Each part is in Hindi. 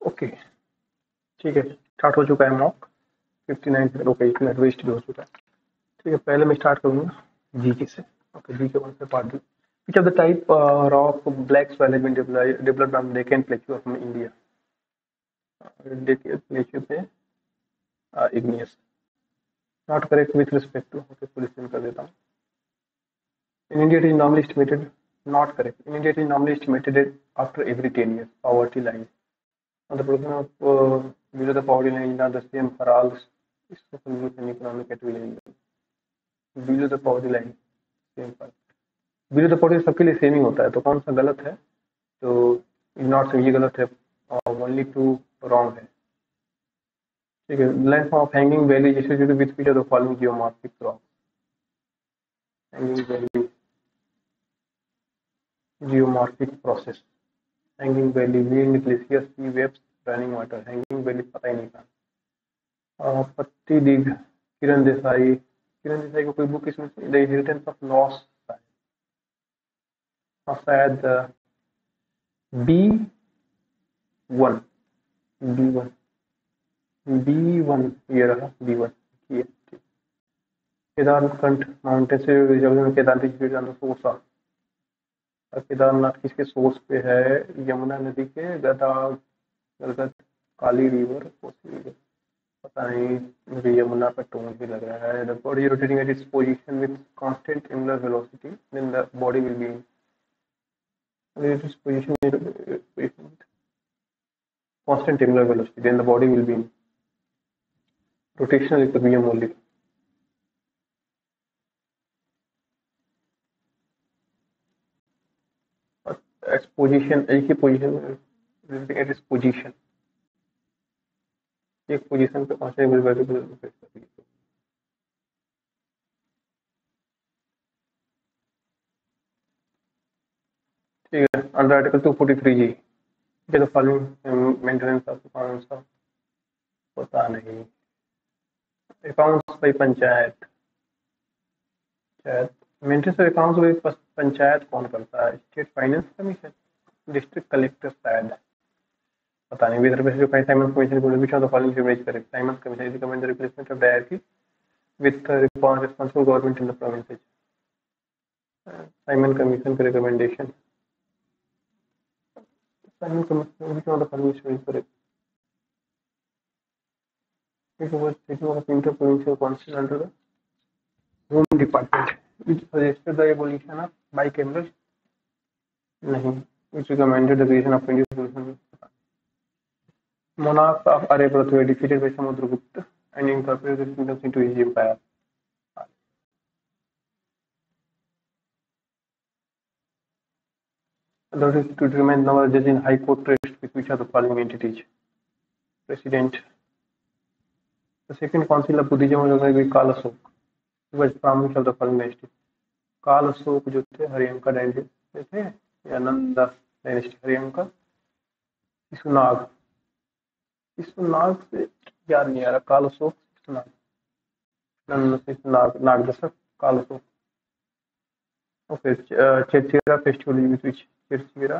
ओके, ठीक है, स्टार्ट हो चुका है mock 59 second. Okay, 1 minute waste भी हो चुका है। ठीक है, पहले मैं स्टार्ट करूंगा जीके से। ओके, जीके वन से part B. Which of the type rock black soil has been developed on Deccan plateau of India? Deccan plateau पे igneous. Not correct with respect to. Okay, पुलिस कर देता हूँ। In India, it is normally estimated, not correct. In India, it is normally estimated after every 10 years, poverty line. And the proportion of below the poverty line is not the same for all social groups and economic categories. Below the poverty line, same for. Below the poverty सबके लिए सेम ही होता है, तो कौन सा गलत है? तो इज नॉट सेम, ये गलत है, और ओनली टू रॉन्ग है। ठीक है, line of hanging valley associated with which of the following geomorphic rock? Hanging valley geomorphic process. Hanging valley, wind, glacier, sea waves, running water. Hanging valley पता ही नहीं था। पत्ती दिग, किरण देसाई। किरण देसाई को कोई बुक इसमें द इनहेरिटेंस ऑफ लॉस शायद B one, B one, B one, ये रहा बी वन। ये केदारकंठ माउंटेन से केदारनाथ सोर्स ऑफ। केदारनाथ किसके सोर्स पे है? यमुना नदी के गलगत, काली रिवर, कोसी रिवर, पता नहीं, मुझे यमुना का टोन भी लग रहा है। The body rotating at its position with constant angular velocity, then the body will be its position with constant angular velocity, then the body will be in rotational equilibrium only. Its position, एक ही पोजीशन at its position, एक पोजीशन पे constant angular velocity। ठीक है, अंडर आर्टिकल 243G के the following maintenance of accounts का पता नहीं। Accounts by panchayat, maintenance of accounts by panchayat कौन करता है? State finance commission, district collector शायद, पता नहीं। With respect to Simon commission को which of the following is correct? Simon commission is recommend the replacement of डायरेक्टली with responsible government in the provinces. Simon commission का recommendation, Simon commission which of the following is correct? It was taken of inter-provincial council under the Home Department, which suggested the abolition of bicameral. नहीं, which recommended the creation of Indian solution. Monarchs of Aryabhatta were defeated by Samudragupta and incorporated the kingdoms into his empire. That is to determine number of judges in High Court rest with which of the following entities? President. The second council of Buddhism was organized by Kala Asok. He was from which of the following dynasty? काल अशोक जो थे हरियंका डायनेस्टी थे, या नंदा डायनेस्टी? हरियंका। शिशुनाग, शिशुनाग से याद नहीं आ रहा। काल अशोक, शिशुनाग, नंद, Shishunaga, Nagadashaka, Kalashoka. Okay, Chirchira festival which Chirchira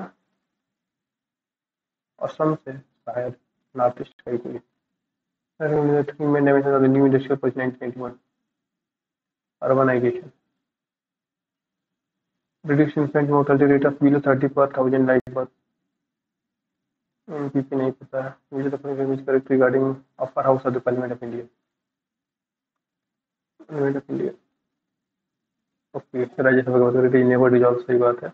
Assam से शायद, नॉर्थ ईस्ट का ही कोई। New industrial policy 1991, urbanisation, reduce infant mortality rate of below 30 per 1000 live birth. NPP नहीं पता है मुझे, तो अपने correct regarding upper house of the parliament of India, parliament of India. Okay, Rajya Sabha का मतलब इज नेवर डिसॉल्व, सही बात है,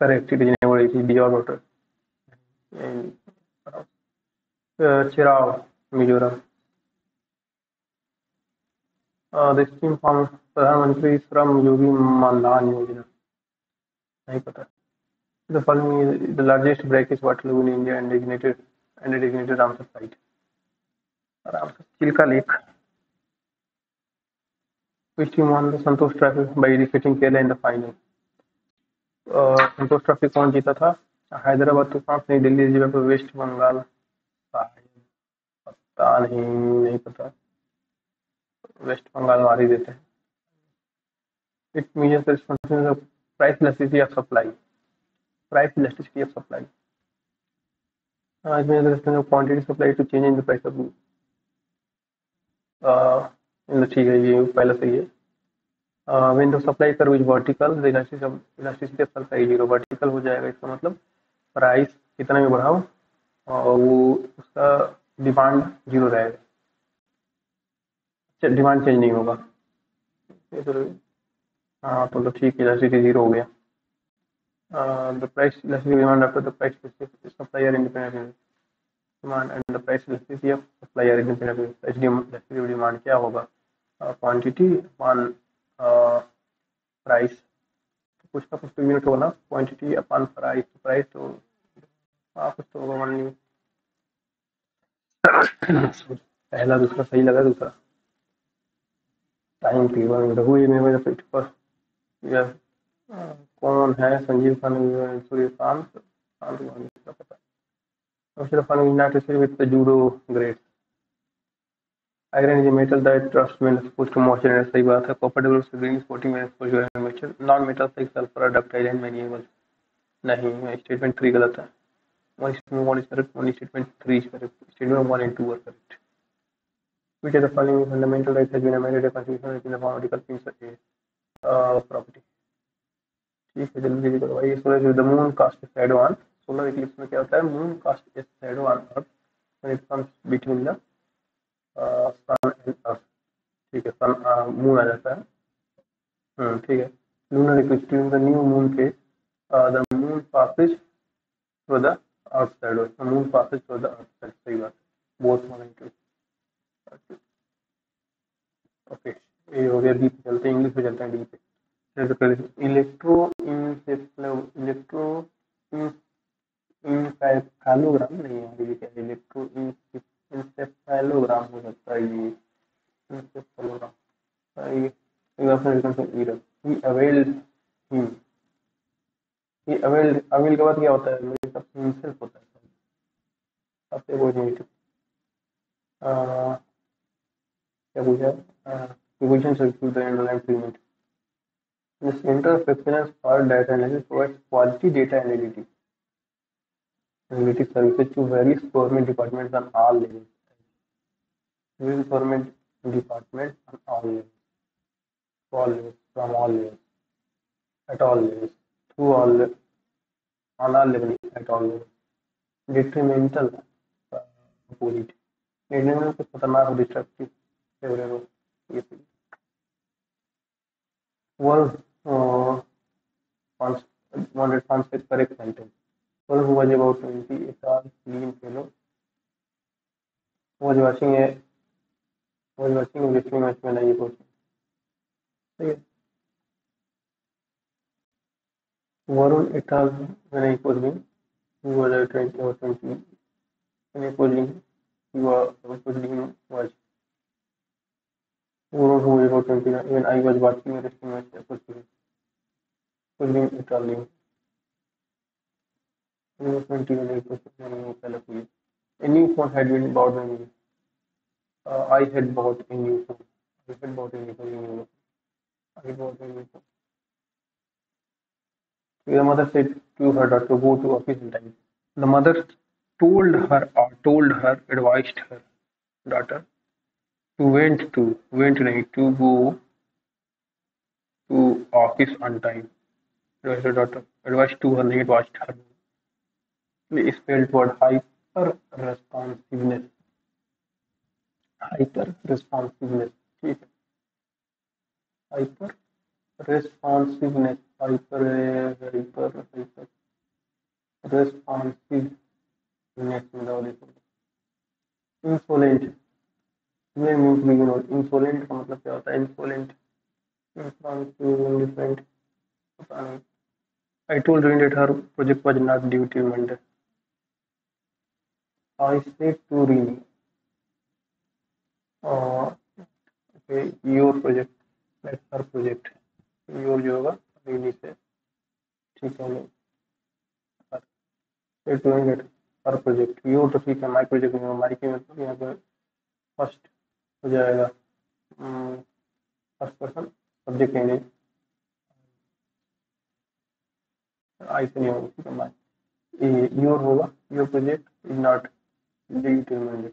correct, it is never is dissolve. Cheraw, Mizoram. The scheme form प्रधानमंत्री श्रम योगी मानधन योजना, नहीं पता। The following is the largest brackish water lagoon in India and designated Ramsar site. Ramsar Chilka Lake. Which team won the Santosh Trophy by defeating Kerala in the final? Santosh trophy कौन जीता था? हैदराबाद तूफान, नई दिल्ली जयपुर, वेस्ट बंगाल, पता नहीं, नहीं पता। वेस्ट बंगाल मार ही देते हैं। It measures the responsiveness of price elasticity of supply. Price elasticity of supply. इसमें quantity supply to change in the price of ठीक है, ये पहले सही है। When the supply curve is vertical the elasticity of supply zero, vertical हो जाएगा इसका मतलब प्राइस कितना भी बढ़ाओ और वो उसका डिमांड जीरो रहेगा, डिमांड चेंज नहीं होगा। ये तो हाँ तो ठीक है, इलास्टिसिटी जीरो हो गया। The price elasticity demand after the price supply are independent demand and the price elasticity of supply are independent. Elasticity demand क्या होगा, क्वांटिटी अपॉन प्राइस, कुछ ना कुछ तो यूनिट होगा ना, क्वांटिटी अपॉन प्राइस, प्राइस तो हाँ कुछ तो होगा मान लीजिए। पहला दूसरा सही लगा, दूसरा टाइम पीरियड हुई में मेरे पेट पर। यह कौन है संजीव खान, सूर्यकांत शांत का पता। Instead of not with the judo grades, iron is a metal that trusts when exposed to moisture, सही बात है। copper develops green spotting when exposed to moisture, non metals like sulfur are ductile and malleable। नहीं, स्टेटमेंट 3 गलत है। one statement 1 is correct, one statement 3 is correct, statement 1 and 2 are correct। which of the following fundamental rights has been amended a constitution in the article principle property। ठीक है, जल्दी जल्दी करो भाई। Solar the moon cast shadow on, solar eclipse में क्या होता है, moon cast shadow on earth when it comes between the sun and earth. ठीक है, सन मून आ जाता है। ठीक है। Lunar eclipse during the new moon phase, the moon passes through the earth shadow, the moon passes through the earth shadow, सही बात है। Both one and two. Okay, ये हो गया। डी पे चलते हैं, इंग्लिश में चलते हैं। डी पे इलेक्ट्रो इलेक्ट्रो इंसेफेलोग्राम नहीं है ये, क्या इलेक्ट्रो इंसेफेलोग्राम हो सकता है ये, इंसेफेलोग्राम। ये he availed him, he avail के बाद क्या होता है, मेरे हिसाब से himself होता है। सबसे कोई नहीं। क्या पूछा, equation circuit the underlying payment, the center of excellence for data analysis provides quality data analytics services to various government departments on all levels, various government departments on all levels, from all levels, at all levels, through all levels, on all levels, at all levels। detrimental opposite, detrimental कुछ खतरनाक हो, डिस्ट्रक्टिव, फेवरेबल, ये was wanted translate correct sentence। One who was about 20, a tall, lean fellow, was watching a wrestling match में नहीं पहुंची। ठीक है, वरुण et al में नहीं पहुंच गई। He was at 20 or 20 in a polling, he was was Varun who was about 20 when I was watching a wrestling match polling et al ने 20 में नहीं पहुंची, पहले कोई। A new phone had been bought by me, I had bought a new phone, I had bought a new phone, I bought a new phone। The mother said to her daughter to go to office in time। The mother advised her daughter to went नहीं to go to office on time। Advised her daughter, advised to her नहीं, advised her। Spelled word hyper responsiveness, hyper responsiveness। ठीक है, hyper responsiveness, hyper responsiveness में डाल दीजिए। insolent में मीन्स बिगिन और insolent का मतलब क्या होता है, insolent, indifferent, पता नहीं। I told Rin that her project was not due till Monday। I said to Rin, okay, your project, like her project, your जो होगा Rin से, ठीक है। Said to Rin that her project, your तो ठीक है, my project नहीं होगा। my के मतलब यहाँ पर फर्स्ट हो जाएगा, फर्स्ट पर्सन सब्जेक्ट है नहीं, आई से नहीं होगा, ठीक है। my योर होगा your project is not due till Monday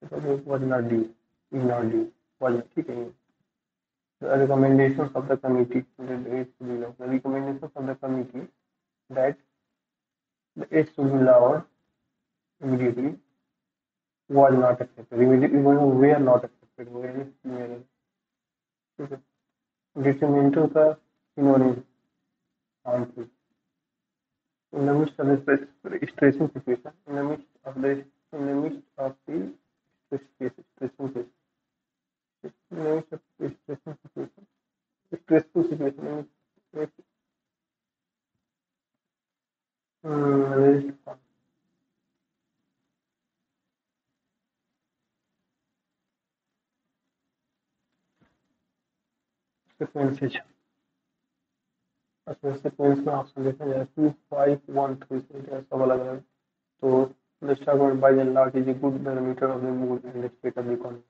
because it was not due, is not due, was not ठीक the recommendations of the committee, the recommendations of the committee that the age should be lowered immediately was not accepted. Immediately were not accepted. Detrimental का ignorance harmful. In the midst of the stressing situation, in the midst of the stressing situation, in the midst of the stressing situation, stressful situation, um, sequences. उसमें sequence में ऑप्शन देखा जाए 2 5 1 3 से सब अलग अलग तो the starboard by and large is a good barometer of the mood and the state of the economy.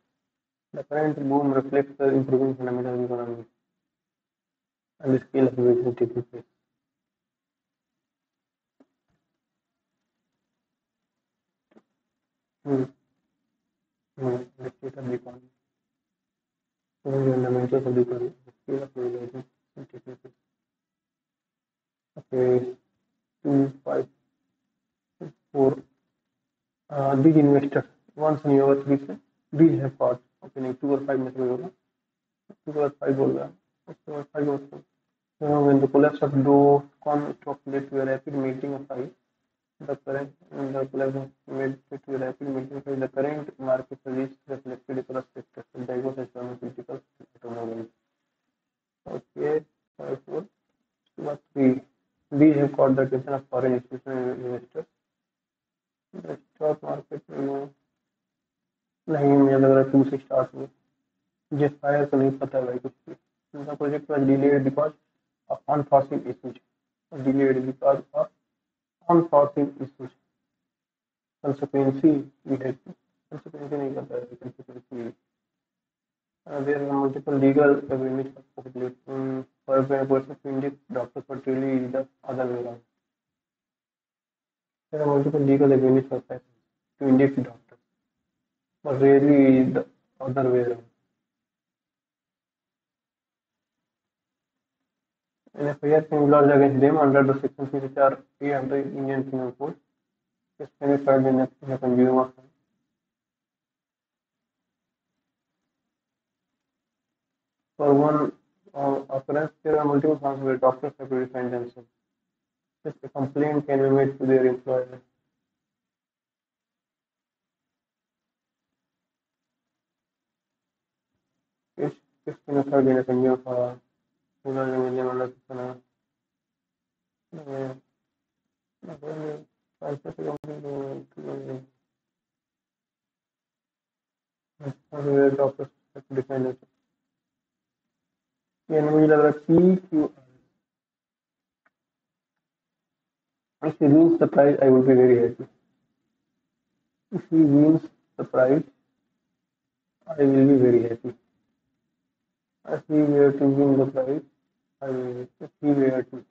The current boom reflects the improving fundamentals of the economy and the scale of innovation taking place. Hmm. The state of the economy. The fundamentals of the economy, the scale of innovation taking place. Okay, 2 5 4. Big investors once in your these have got okay नहीं 2 और 5 में से होगा 2 और 5 बोल रहा है 2 और 5 also. When the collapse of dot-com stock led to a rapid melting of price, the collapse led to a rapid melting of price. The current market release reflected across sectors, diverse as pharmaceuticals and automobiles. Okay, 5 4. Number 3. These have caught the attention of foreign institutional investors. The stock market नहीं मुझे लग रहा है 2 से स्टार्ट हुआ जिस फायर को नहीं पता है भाई कुछ भी उनका project was delayed because of unforeseen issues. Delayed because of unforeseen issues. Consequently, we had consequently नहीं पता है consequently. There are multiple legal agreements for a person to indict doctors, but really the other way around. There are multiple legal agreements for persons to indict doctors, but really the other way around. An FIR can be lodged against them under the sections which are A of the Indian Penal Code. This can be filed in a consumer file. For one occurrence, there are multiple forms where doctors have to defend themselves. If a complaint can be made to their employer. This can be filed in a consumer file. Doctors have to defend themselves. ये मुझे लग रहा है PQ. If he wins the prize, I will be very happy. If he wins the prize, I will be very happy. If he were to win the prize, I will. If he were to,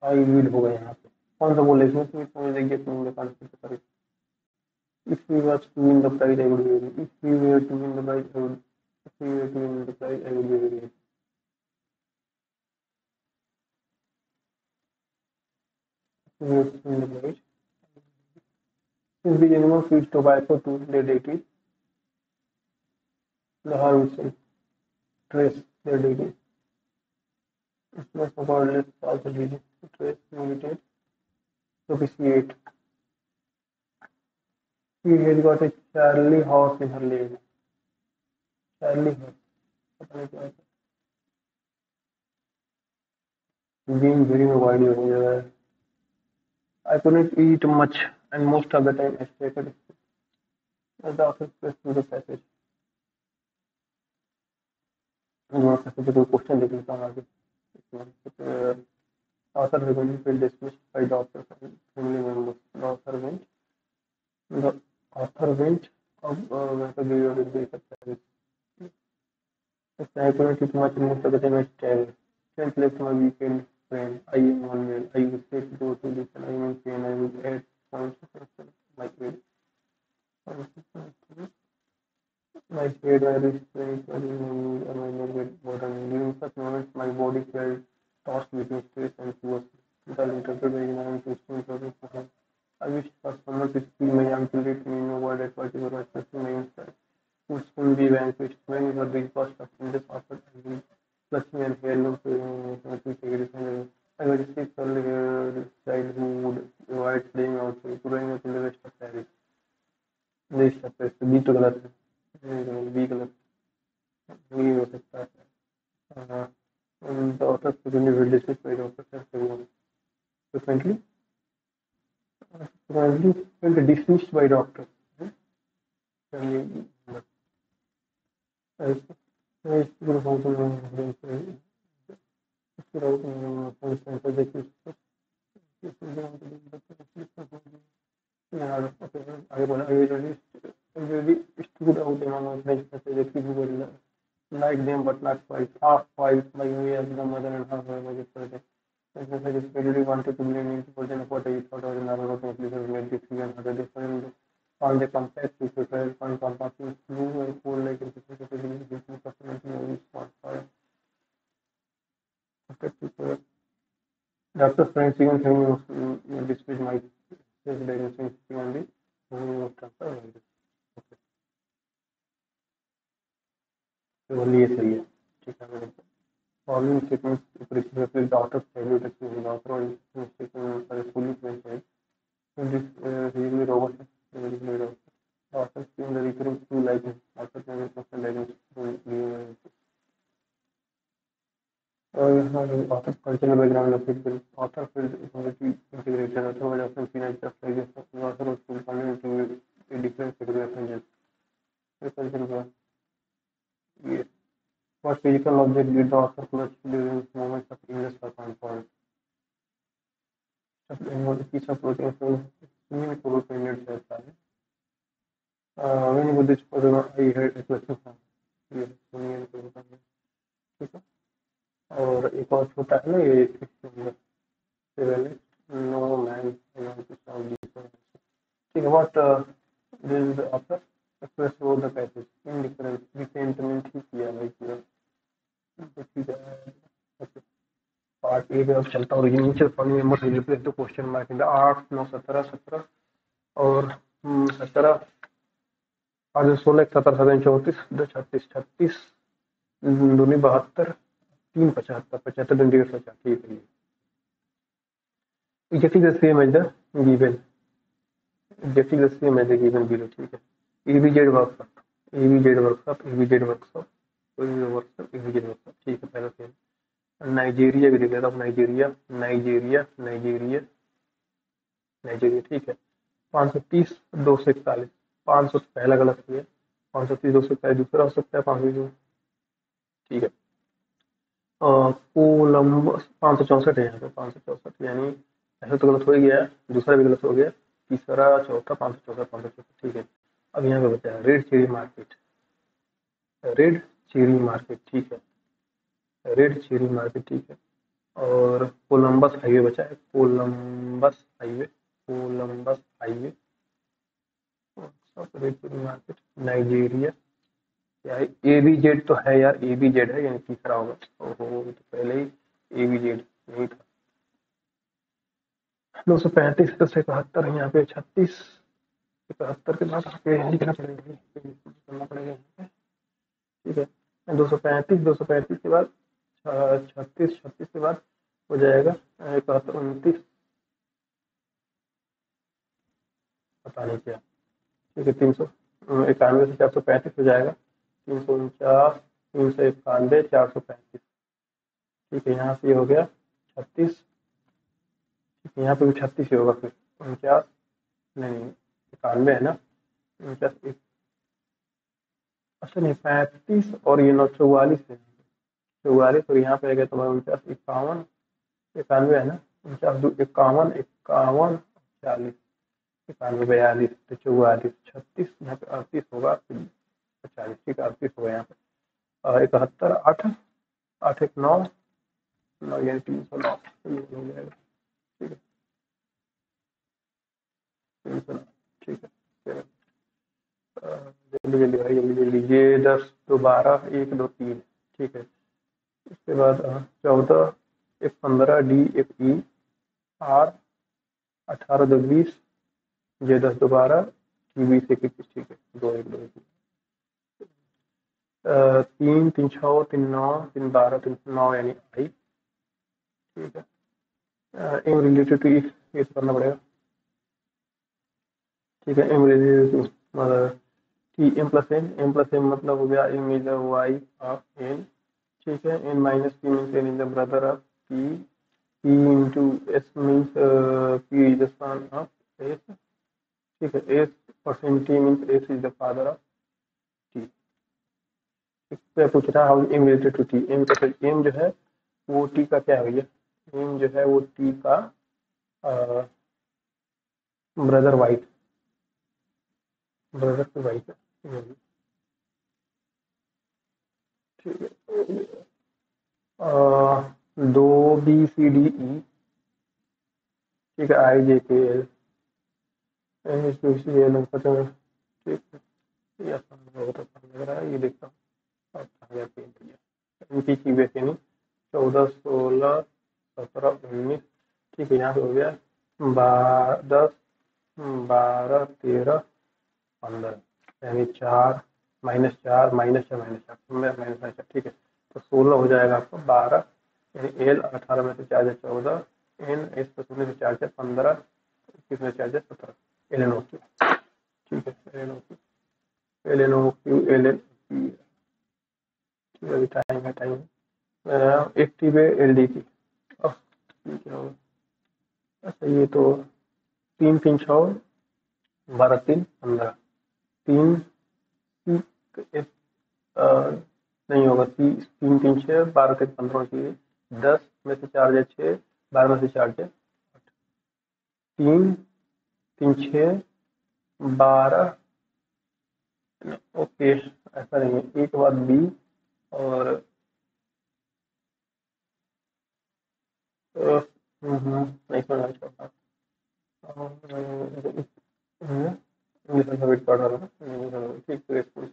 I will होगा यहाँ पे. कौन सा बोले इसमें तो समझ लेंगे अपने मुझे कॉन्सेप्ट करें. If he was to win the prize, I would be very. If he were to win the prize, I would. If he were to win the prize, I would be very happy. If he were to win the prize. Since the animal feeds tobacco to their deities, the harvest will trace their deities. It's not regardless of the religion to trace, meditate, propitiate. She had got a Charlie horse in her leg. Charlie horse. पता नहीं क्या है. Being very wide हो गया है. I couldn't eat much, and most of the time I stayed at the office press through the passage. मैं कैसे तो क्वेश्चन देख लेता हूँ आगे. Author frequently felt dismissed by doctors and family members. The author went of मैं तो वीडियो देख सकता है. I couldn't eat much, most of the time I stayed. Strength left my weekend. friend. I am one male. I will say go to listen. I am in pain. I will add points to my head. My head, my wrist, my knee, and my neck get burdened. During such moments, my body felt tossed between stress and fear. The interpreted by ignorance to twisting for him. I wish for someone to see my until let me know what that particular person means. Would soon be vanquished. When the big burst of changes offered, I will clutching and hair looked to take it. I was a 6-year child who would avoid playing outside, growing up in the west of Paris. This is B to गलत है, B गलत, B हो सकता है. The author frequently will dismiss by doctors as everyone. Frequently will dismissed by doctors. आगे बोला stood out among French executive who were like them but not quite half white like me as the mother and half white like it. I just really wanted to blame into version of what I thought was another conclusion made this figure other different on the complex which was tried on compassion blue and cool like it is a possibility of response for Dr. Frank even saying this with my diagnosing only only ये सही है ठीक है मैंने following statements reflect the author's favorite experience. The author is mistaken for a fully trained child. In this really robust, really robust. The author seeing the recurring through likeness. Author can be personal likeness through author's cultural background of it. Author feels completely integrated. Author was often seen as just like this. The author was fully content into a different category of angels. The cultural yes. What physical object did the author clutch during moments of illness or comfort? Piece of protein from swimming pool पेनियड से आता है मैंने वो दिस पर आई हेड एक क्वेश्चन था ये swimming pool का ठीक है और एक और छोटा है ना ये इसके अंदर सेवन नो मैन ठीक है what this the author express over the passage indifference resentment ही किया भाई पूरा ठीक है पार्ट ए में अब चलता हूँ नीचे funny member replace the question mark in the 8 9 17 17 और 17 आज 16 17 17 34 2 36 36 दूनी 72 3 75 75 इंडिकेट 50 ठीक है exactly the same as the given exactly the same as the given below ठीक है ABZ workshop ABZ workshop ABZ workshop ABZ workshop ठीक है पहला सेम नाइजीरिया भी देख लेता हूँ नाइजीरिया नाइजीरिया नाइजीरिया नाइजीरिया ठीक है 530 241 500 पहला गलत है 530 241 दूसरा हो सकता है 500 ठीक है कोलंबस 564 है यहाँ पे 564 यानी ऐसा तो गलत हो ही गया दूसरा भी गलत हो गया तीसरा चौथा 564 564 ठीक है अब यहाँ पे बचा है रेड चेरी मार्केट ठीक है रेड चेरी मार्केट ठीक है और कोलंबस हाईवे बचा है Columbus highway red cherry market Nigeria यार ABZ तो है यार ABZ है यानी तीसरा होगा ओहो तो पहले ही ABZ नहीं था 235 271 यहाँ पे 36 71 के बाद पे लिखना पड़ेगा करना पड़ेगा ठीक है 235 के बाद 36 के बाद हो जाएगा 71 29 पता नहीं क्या ठीक है 391 से 435 हो जाएगा 349 391 435 ठीक है यहाँ से हो गया 36 यहाँ पे भी 36 ही होगा फिर 49 नहीं 91 है ना 49 अच्छा नहीं 35 और ये 44 है 44 और यहाँ पे आ गया तुम्हारा 49 51 91 है ना 49 51 51 40 91 42 तो 44 36 यहाँ पे 38 होगा फिर 40 ठीक है 38 होगा यहाँ पे 71 8 8 1 9 यानी 309 ये हो जाएगा। ठीक है 309। ठीक है चलो, जल्दी जल्दी भाई जल्दी जल्दी। ये 10 2 12 1 2 3। ठीक है उसके बाद 14 एक 15 डी एक ई आर 18 2 20 ये 10 2 12 की 20 एक 21। ठीक है 2 1 2 1 3 3 6 3 9 3 12 3 9 यानी आई। ठीक है एम रिलेटेड टू इफ ये तो करना पड़ेगा। ठीक है एम रिलेटेड टू मतलब टी एम प्लस एम मतलब हो गया M is the wife of N. ठीक है N minus P means N is the brother of P. P into S means P is the son of S. ठीक है S percent T means S is the father of T. क्या पूछ रहा है how M related to T. M जो है वो टी का क्या है भैया। एम जो है वो टी का ब्रदर वाइफ ब्रदर की वाइफ है। ठीक है दो बी सी डी ई। ठीक है I J K L N S P C L पता है। ठीक है ये आसान बहुत आसान लग रहा है ये देखता हूँ। इनकी की बेचनी 14 16 17 19। ठीक है यहाँ पे हो गया 10 12 13 15 यानी 4 -4 -4 -4 ठीक है तो 16 हो जाएगा आपको 12 यानी एल 18 में से 4 है 14 एन एस तो शून्य से 4 है 15 21 में 4 है 17 एल एन ओ क्यू। ठीक है L N O Q L N O Q L N अभी टाइम है टाइम 80 पे एल डी की। अब क्या होगा अच्छा ये तो 3 3 6 12 3 15 3 नहीं होगा 3 3 6 12 से 15 चाहिए 10 में से 4 जाए 6 12 में से 4 जाए 3 3 6 12। ओके ऐसा नहीं है एक बात बी और नहीं समझ सकता इंग्लिश अल्फाबेट पढ़ रहा हूँ। ठीक ग्रेसफुल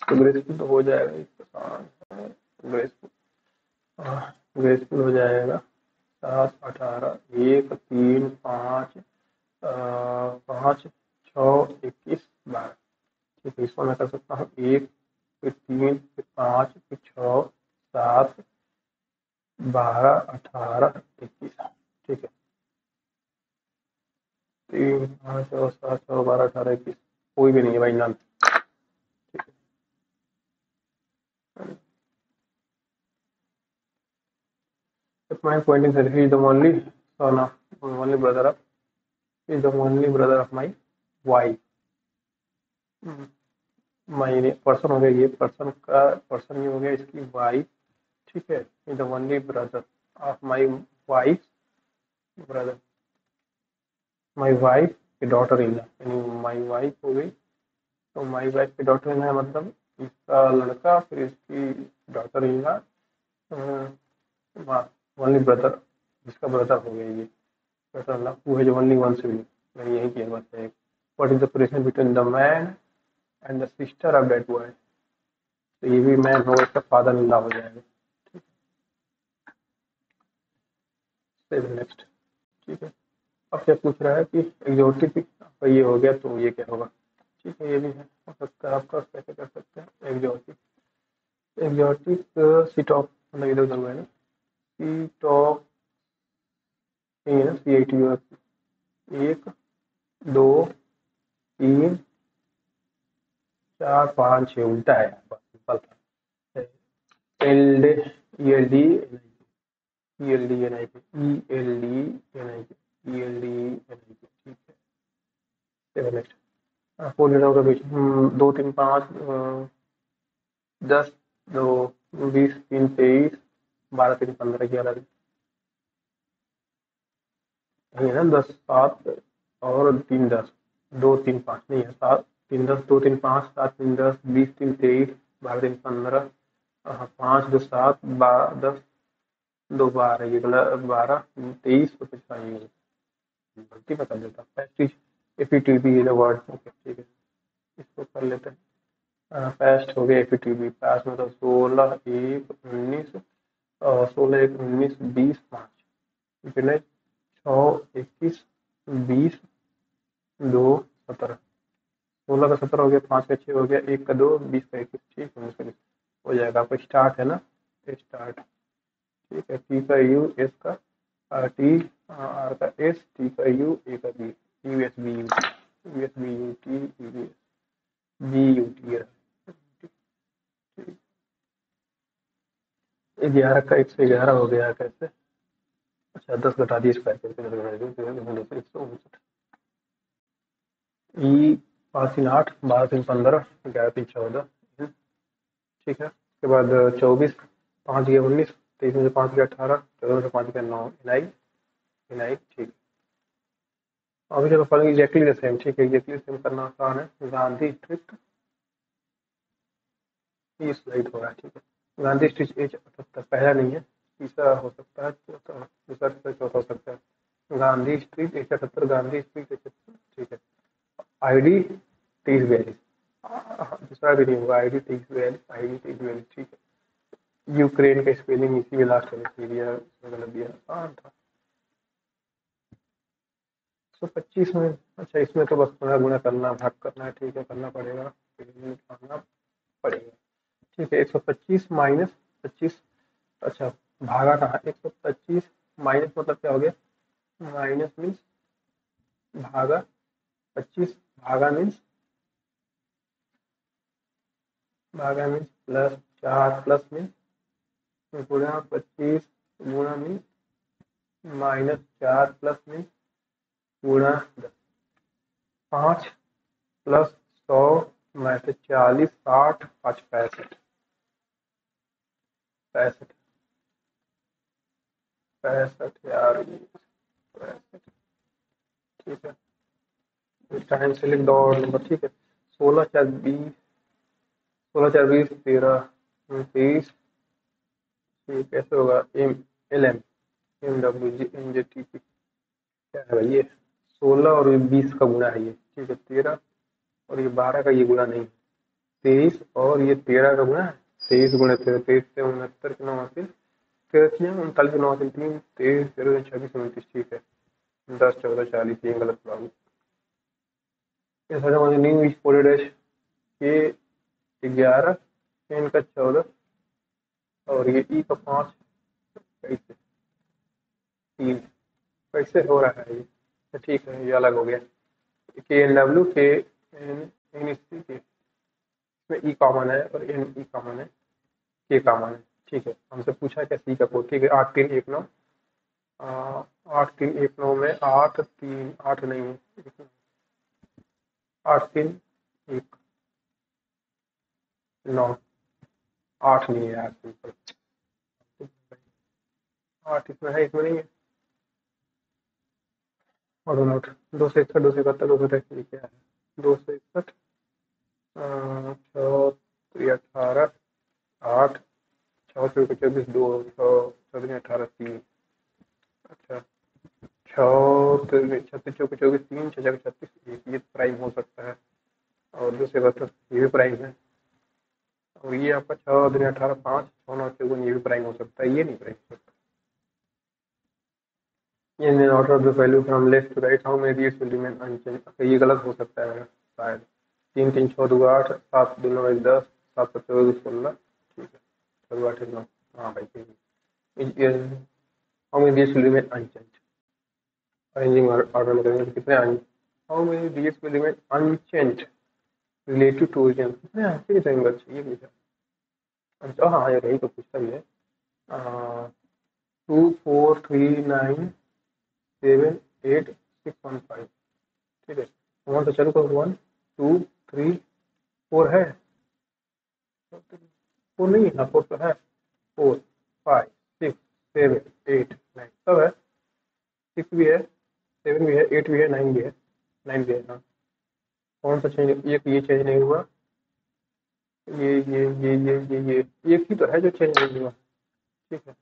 तो ग्रेसफुल तो हो जाएगा इसका ग्रेसफुल ग्रेसफुल हो जाएगा 7 18 1 3 5 5 6 21 12। ठीक है इसको मैं कर सकता हूँ 1 फिर 3 फिर 5 फिर 6 7 12 18 21। ठीक है 3 5 6 7 6 12 18 21 कोई भी नहीं है भाई नाम। ठीक है the point pointing that he is the only son of only brother of he is the only brother of my wife। My person हो गया ये पर्सन का पर्सन ये हो गया इसकी वाइफ। ठीक है is the only brother of my wife brother my wife की डॉटर इन लॉ यानी माय वाइफ हो गई तो माय वाइफ की डॉटर इन है मतलब इसका लड़का फिर इसकी daughter in law only brother जिसका ब्रदर हो गया ये brother in law who has only one sibling. मैंने यही किया बस है what is the relation between the man and the sister of that boy. तो ये भी मैन होगा इसका फादर इन लॉ हो जाएगा। नेक्स्ट ठीक है अब क्या पूछ रहा है कि एग्जॉटिक आपका ये हो गया तो ये क्या होगा। ठीक है ये भी है हो सकता है आपका कैसे कर सकते हैं एग्जॉटिक एग्जॉटिक सीटॉक मतलब इधर उधर हुआ है ना सीटॉक सी आई टी 1 2 3 4 5 6 उल्टा है बस सिंपल था L E L D E L D N I P E L D N I P E L D N I P. ठीक है नेक्स्ट फोर लीटर का बीच 2 3 5 10 2 20 3 23 12 3 15 11 नहीं है ना 10 7 और 3 10 2 3 5 नहीं है 7 3 10 2 3 5 7 3 10 20 3 23 12 3 15 5 2 7 10 दो 12, ये गलत, 12 23 तो पिछला ये गलती बता देता। पेस्टिज, APTB is a word, okay ठीक है, इसको कर लेते हैं। पेस्ट हो गया, एपीटीबी पास में, तो 16 1 19, 16 1 19 20 5, फिर 6 21 20 2 17, 16 का 17 हो गया, 5 का 6 हो गया, 1 का 2, 20 का 21, ठीक है मुश्किल हो जाएगा। आपको स्टार्ट है ना, स्टार्ट, ठीक है, टी का यू, एस का टी, आर का एस, टी का यू, ए का B, U S B U, U S B U T, U B U T, 11 का 111 हो गया कैसे? अच्छा 10 घटा दिए स्क्वायर करके, 10 घटा दिए 159, ई 5 3 8, 12 3 15, 11 3 14, ठीक है। उसके बाद 24, 5 गया 19, 23 में से 5 गया 18, 14 में से 5 गया 9, इनाई, इनाई, ठीक। अभी चलो फॉलोइंग एग्जैक्टली द सेम, ठीक है, एग्जैक्टली सेम करना आसान है। गांधी स्ट्रीट, ये स्लाइड हो रहा है, ठीक है। गांधी स्ट्रीट एच 78, पहला नहीं है, तीसरा हो सकता है, चौथा, दूसरा तीसरा चौथा हो सकता है। गांधी स्ट्रीट 178, गांधी स्ट्रीट 178, ठीक है। आईडी 2342, दूसरा भी नहीं होगा, आईडी 2342, आईडी 2342, ठीक है। यूक्रेन का स्पेलिंग इसी में लास्ट में दिया, गलत दिया, आसान था। 125 में, अच्छा इसमें तो बस थोड़ा गुणा करना, भाग करना है, ठीक है, करना पड़ेगा, करना पड़ेगा, ठीक है। 125 माइनस 25, अच्छा भागा कहाँ, 125 माइनस मतलब क्या हो गया, माइनस मीन्स भागा, 25 भागा मीन्स, भागा मीन्स प्लस 4, प्लस मीन्स गुणा 25, गुणा मीन्स माइनस 4, प्लस मीन्स गुणा 10, 5 प्लस 100 में से 40, 60, 5 65, 65, 65 यार, 65, ठीक है। टाइम से लिख दो और नंबर, ठीक है। 16 4 20, 16 4 20 13 30, ठीक कैसे होगा, M L M M W G M J T P, क्या है भाई ये, 16 और 20 का गुणा है ये, ठीक है। 13 और ये 12 का ये गुणा नहीं, 23 और ये 13 का गुणा है, 23 गुणा 13, 23 से 69 के 9 हासिल, 13 39 के 9 हासिल 3, 23 13 26 29, ठीक है। 10 14 40, ये गलत बाबू। ऐसा न्यू इज डैश, ये 11, एन का 14, और ये ई का 5, कैसे 3, कैसे हो रहा है ये, तो ठीक है, ये अलग हो गया। के एन डब्ल्यू, के एन एन सी के, इसमें ई कॉमन है और एन ई कॉमन है, के कॉमन है, ठीक है। हमसे पूछा क्या सी का कोड, ठीक है। 8 3 1 9, 8 3 1 9 में 8 3 8 नहीं है, 8 3 1 9, 8 नहीं है यार, सिंपल 8 इसमें है, इसमें नहीं है, और नोट 261 271 263, क्या है 261, 6 18 8, 6 चौके 24 2, 6 18 3, अच्छा 6 36 चौके 24 3, 6 36 1, ये प्राइम हो सकता है, और 271 ये भी प्राइम है, और ये आपका 6 दिन 18 5, 6 9 54, ये भी प्राइम हो सकता है, ये नहीं प्राइम हो सकता। In order of the value from left to right, how many its will remain unchange, ये गलत हो सकता है शायद। 3 3 6 2 8, 7 2 9 1 10, 7 7 14 16, ठीक है, 6 8 9, हाँ भाई ठीक है। How many its will remain unchange, arranging order में करेंगे तो कितने आएंगे, how many digits will remain unchange relative to origin, कितने ऐसे रहेंगे, अच्छा ये पूछा, अच्छा हाँ ये यही तो पूछता भी है। 2 4 3 9 7 8 6 1 5, ठीक है। वहाँ से चलो तो 1 2 3 4 है, 4 नहीं है, 4 तो है, 4 5 6 7 8 9 सब है, 6 भी है, 7 भी है, 8 भी है, 9 भी है, 9 भी है, हाँ। कौन सा चेंज, ये चेंज नहीं हुआ, ये एक ही तो है जो चेंज नहीं हुआ, ठीक है।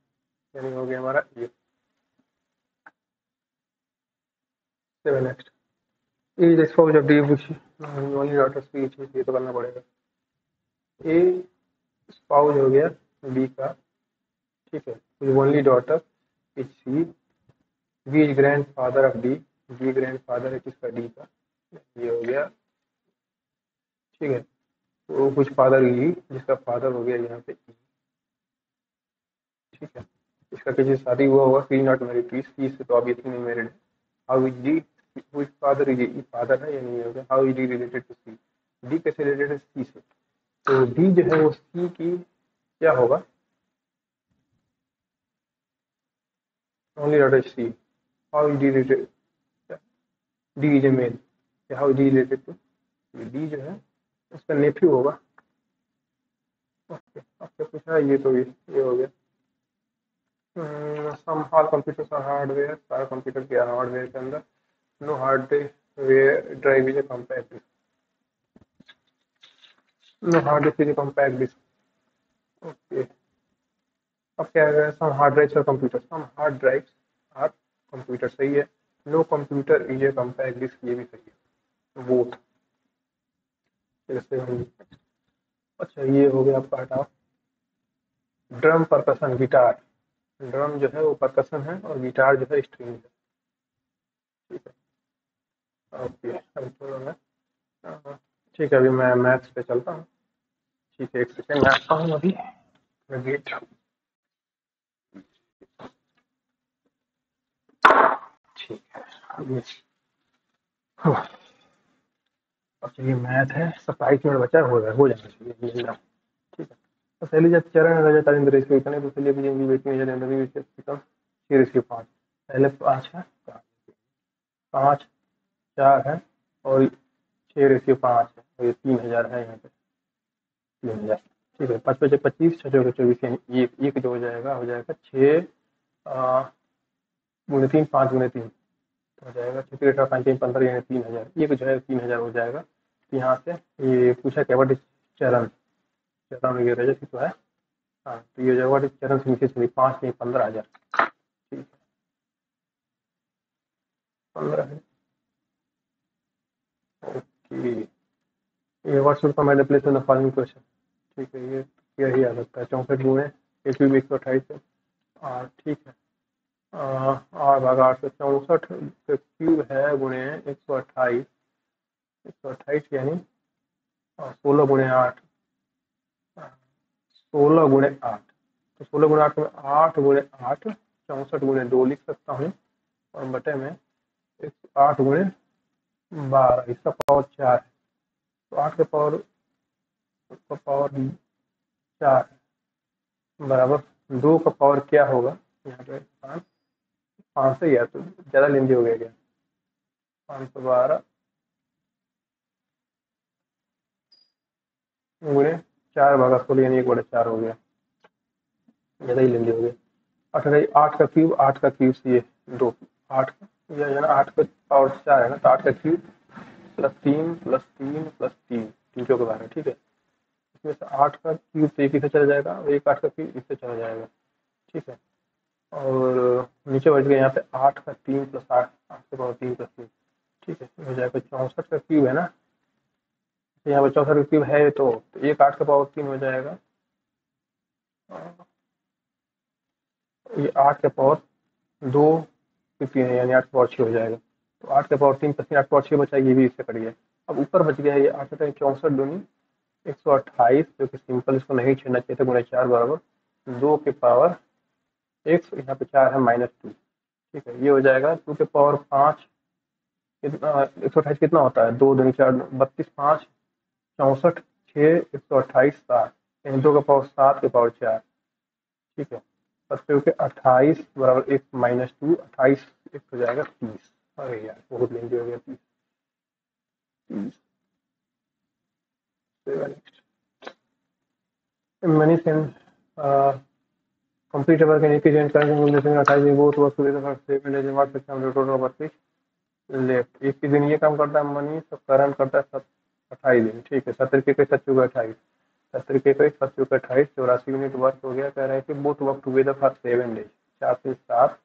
यानी हो गया हमारा ये। 7 next is the spouse of D which only daughter C, ये तो करना पड़ेगा। ए स्पाउस हो गया बी का, ठीक है, only daughter is C, B is grand father of D, D grand father है किसका, डी का, ये हो गया, ठीक है। तो कुछ फादर ई, जिसका फादर हो गया यहाँ पे ई, ठीक है। इसका किसी से शादी हुआ होगा, C not married to C, से तो ऑब्वियसली नहीं मैरिड है। How is D, which father is E, father है या नहीं होगा। How is D related to C, D कैसे रिलेटेड है सी से, तो डी जो है वो सी की क्या होगा, only daughter C. How is D related, D is a male, how is D related to, D जो है उसका नेफ्यू होगा। ओके, आपसे पूछा है ये, तो ये हो गया। Some all computers are hardware, सारा कंप्यूटर क्या हार्डवेयर के अंदर, no hardware drive is a compact disc, no hard disk is a compact disc. Okay, अब क्या है, some hard drives are computer, some hard drives are computer, सही है। No computer is a compact disc, ये भी सही है, बोथ। जैसे हम, अच्छा ये हो गया आपका, हटाओ। ड्रम परकशन गिटार, ड्रम जो है वो परकशन है और गिटार जो है स्ट्रिंग है, ठीक है। ओके, अब थोड़ा मैं, ठीक है, अभी मैं मैथ्स पे चलता हूँ, ठीक है, एक सेकेंड मैं आता हूँ अभी, मैं वेट, ठीक है अभी। अच्छा ये मैथ है, 27 मिनट बचा है, हो जाना चाहिए ये, ठीक है। तो पहले जब चरण रजत इंद्र इसके इतने तो चलिए भी भी बेटी नजर अंदर भी कम, फिर इसके 5, पहले 5 है, 5 4 है और 6 इसके 5 है, और ये 3000 है यहाँ पे, 3000, ठीक है। 5 5 25, 6 4 24, यानी एक जो हो जाएगा 6 गुणे 3, 5 गुणे 3 तो हो जाएगा 6 3 5 3 15, यानी 3000, एक जो है 3000 हो जाएगा। यहाँ से ये पूछा क्या, व्हाट इज चरण, चरण ये रजत तो है, हाँ, तो ये जो व्हाट इज चरण से नीचे चलिए, 5 नहीं 15,000, ठीक है, 15 है। ओके, ये what should come at the place of the following question, ठीक है, ये क्या ही आ सकता है, 64 गुणे एक क्यूब 128 है, ठीक है, 8/864 क्यूब है गुणे 128, 128 यानी 16 गुणे 8, 16 गुणे 8, तो 16 गुणे 8 में 8 गुणे 8 64 गुणे 2 लिख सकता हूँ, और बटे में 8 गुणे 12, इसका पावर 4 है, तो 8 का पावर 4 बराबर 2 का पावर क्या होगा, यहाँ पे 5 से, या तो ज़्यादा लेंदी हो गया क्या, 512 गुणे 4/16 यानी 1/4 हो गया, ज़्यादा ही लेंदी हो गया। 8 का क्यूब, 8 का क्यूब से ये 2, 8 का, या ना 8 का पावर 4 है ना, तो 8 का क्यूब +3 +3 +3, 3 चौके 12, ठीक है। इसमें से 8 का क्यूब तो एक ही से चला जाएगा, और एक 8 का क्यूब इससे चला जाएगा, ठीक है। और नीचे बच गया यहाँ पे 8 का 3 + 8, 8 के पावर 3 + 3, ठीक है, हो जाएगा 64 का क्यूब है ना, तो यहाँ पे 64 का क्यूब है, तो एक 8 का पावर 3 हो जाएगा, ये 8 का पावर 2 3 है, यानी 8 का पावर 6 हो जाएगा, तो 8 का पावर 3 + 3 8 का पावर 6 बचा, ये भी इससे कट गया। अब ऊपर बच गया है ये 8 64 दूनी 128, जो कि सिंपल, इसको नहीं छेड़ना चाहिए था, गुणे 4 बराबर 2 के पावर 1, यहाँ पे 4 है -2, ठीक है, ये हो जाएगा 2 के पावर 5, कितना 128 कितना होता है, 2 दूनी 4 32, 5 64 6 128 7, यानी 2 का पावर 7 के पावर 4, ठीक है। सबसे ओके 28 बराबर 1 -2, 28 एक हो जाएगा 30, अरे यार बहुत लेंदी हो गया, 30 money Sen complete work and efficient करके 28 में बहुत work together for 7 days what system total work left, एक ही दिन ये काम करता है मनी, सब करंट करता है 28 दिन, ठीक है। 70 के 7 चौके 28, 70 के 7 चौके 28, 84 यूनिट वर्क हो गया, कह रहे हैं कि both work together for 7 days, 4 से 7,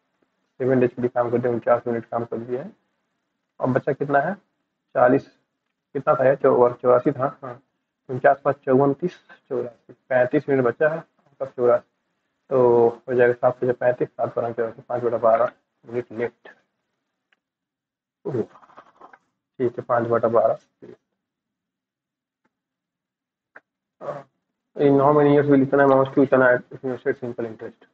7 डेज के लिए काम कर दिया, 49 मिनट काम कर दिया है। और बच्चा कितना है 40, कितना था 84 था। हाँ 49, 5, 54, 30, 84, 35 मिनट बचा है आपका 84। तो हो जाएगा 7 से 35, 7 पर 84, 5/12 मिनट लेफ्ट। ठीक है 5/12। In how many years will Itana amounts to Itana invested simple interest?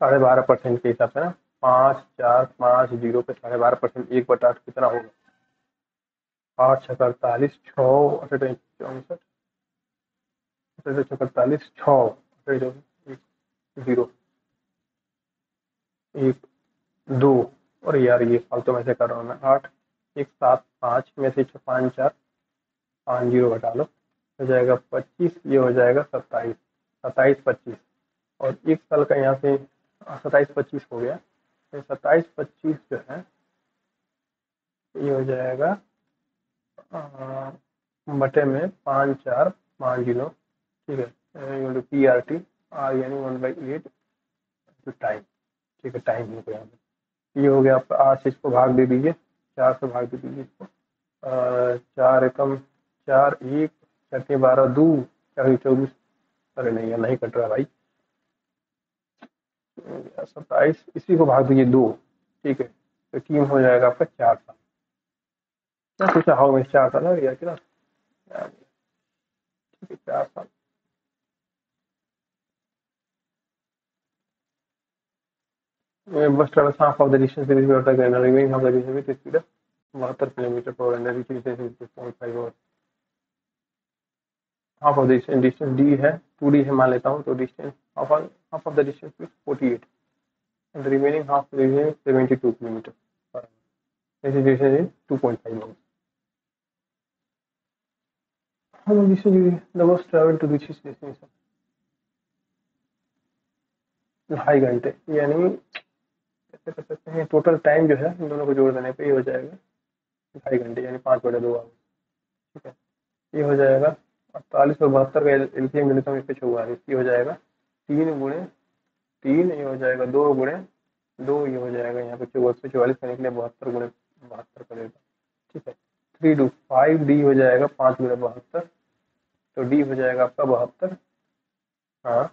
12.5% के हिसाब से ना, 5, 4, 5, 0 पे 12.5%, 1/8 कितना होगा? 8, 6, 48, 6, 64, 48, 6, 0, 1, 2। और यार ये फालतू में से कर रहा हूँ मैं। 8, 1, 7, 5 में से 5, 4, 5, 0 घटा लो, हो जाएगा 25, ये हो जाएगा 27, 27, 25। और 1 साल का यहाँ से 27, 25 हो गया। तो 27, 25 जो है ये हो जाएगा बटे में 5, 4, 5, 0। ठीक है PRT, R यानी 1/8 टाइम। ठीक है टाइम हो गया। ये हो गया आपका 8 से इसको भाग दे दीजिए, 4 से भाग दे दीजिए इसको। 4 एकम 4, 1, 4, 12, 2, 4, 24। अरे नहीं यार नहीं कट रहा भाई। 27, इसी को भाग दीजिए 2। ठीक है तो टीम हो जाएगा आपका 4 साल। क्या सोचा हाउ में 4 साल है यार कितना। ठीक है 4 साल। Bus travel half of the distance remaining half the distance with speed of 72 kilometre per hour and reach 6.5 hour. Half of the distance, distance D है 2D है मान लेता हूँ, तो distance half of the distance with 48 and the remaining half is 72 kilometers per hour. This is distance is 2.5 miles. How long distance the bus travel to reach its destination? 2.5 घंटे, यानी कैसे कर सकते हैं टोटल टाइम जो है इन दोनों को जोड़ देने पे ये हो जाएगा 2.5 घंटे यानी 5/2 आवर। ठीक है ये हो जाएगा 48 और 72 का एलसीएम ले लेता हूँ, इस पे 44, ये हो जाएगा 3 × 3, ये हो जाएगा 2 × 2, ये हो जाएगा यहाँ पे 44 करने के लिए 72 × 72 करेगा। ठीक है 3, 2, 5, डी हो जाएगा 5 × 72, तो डी हो जाएगा आपका 72। हाँ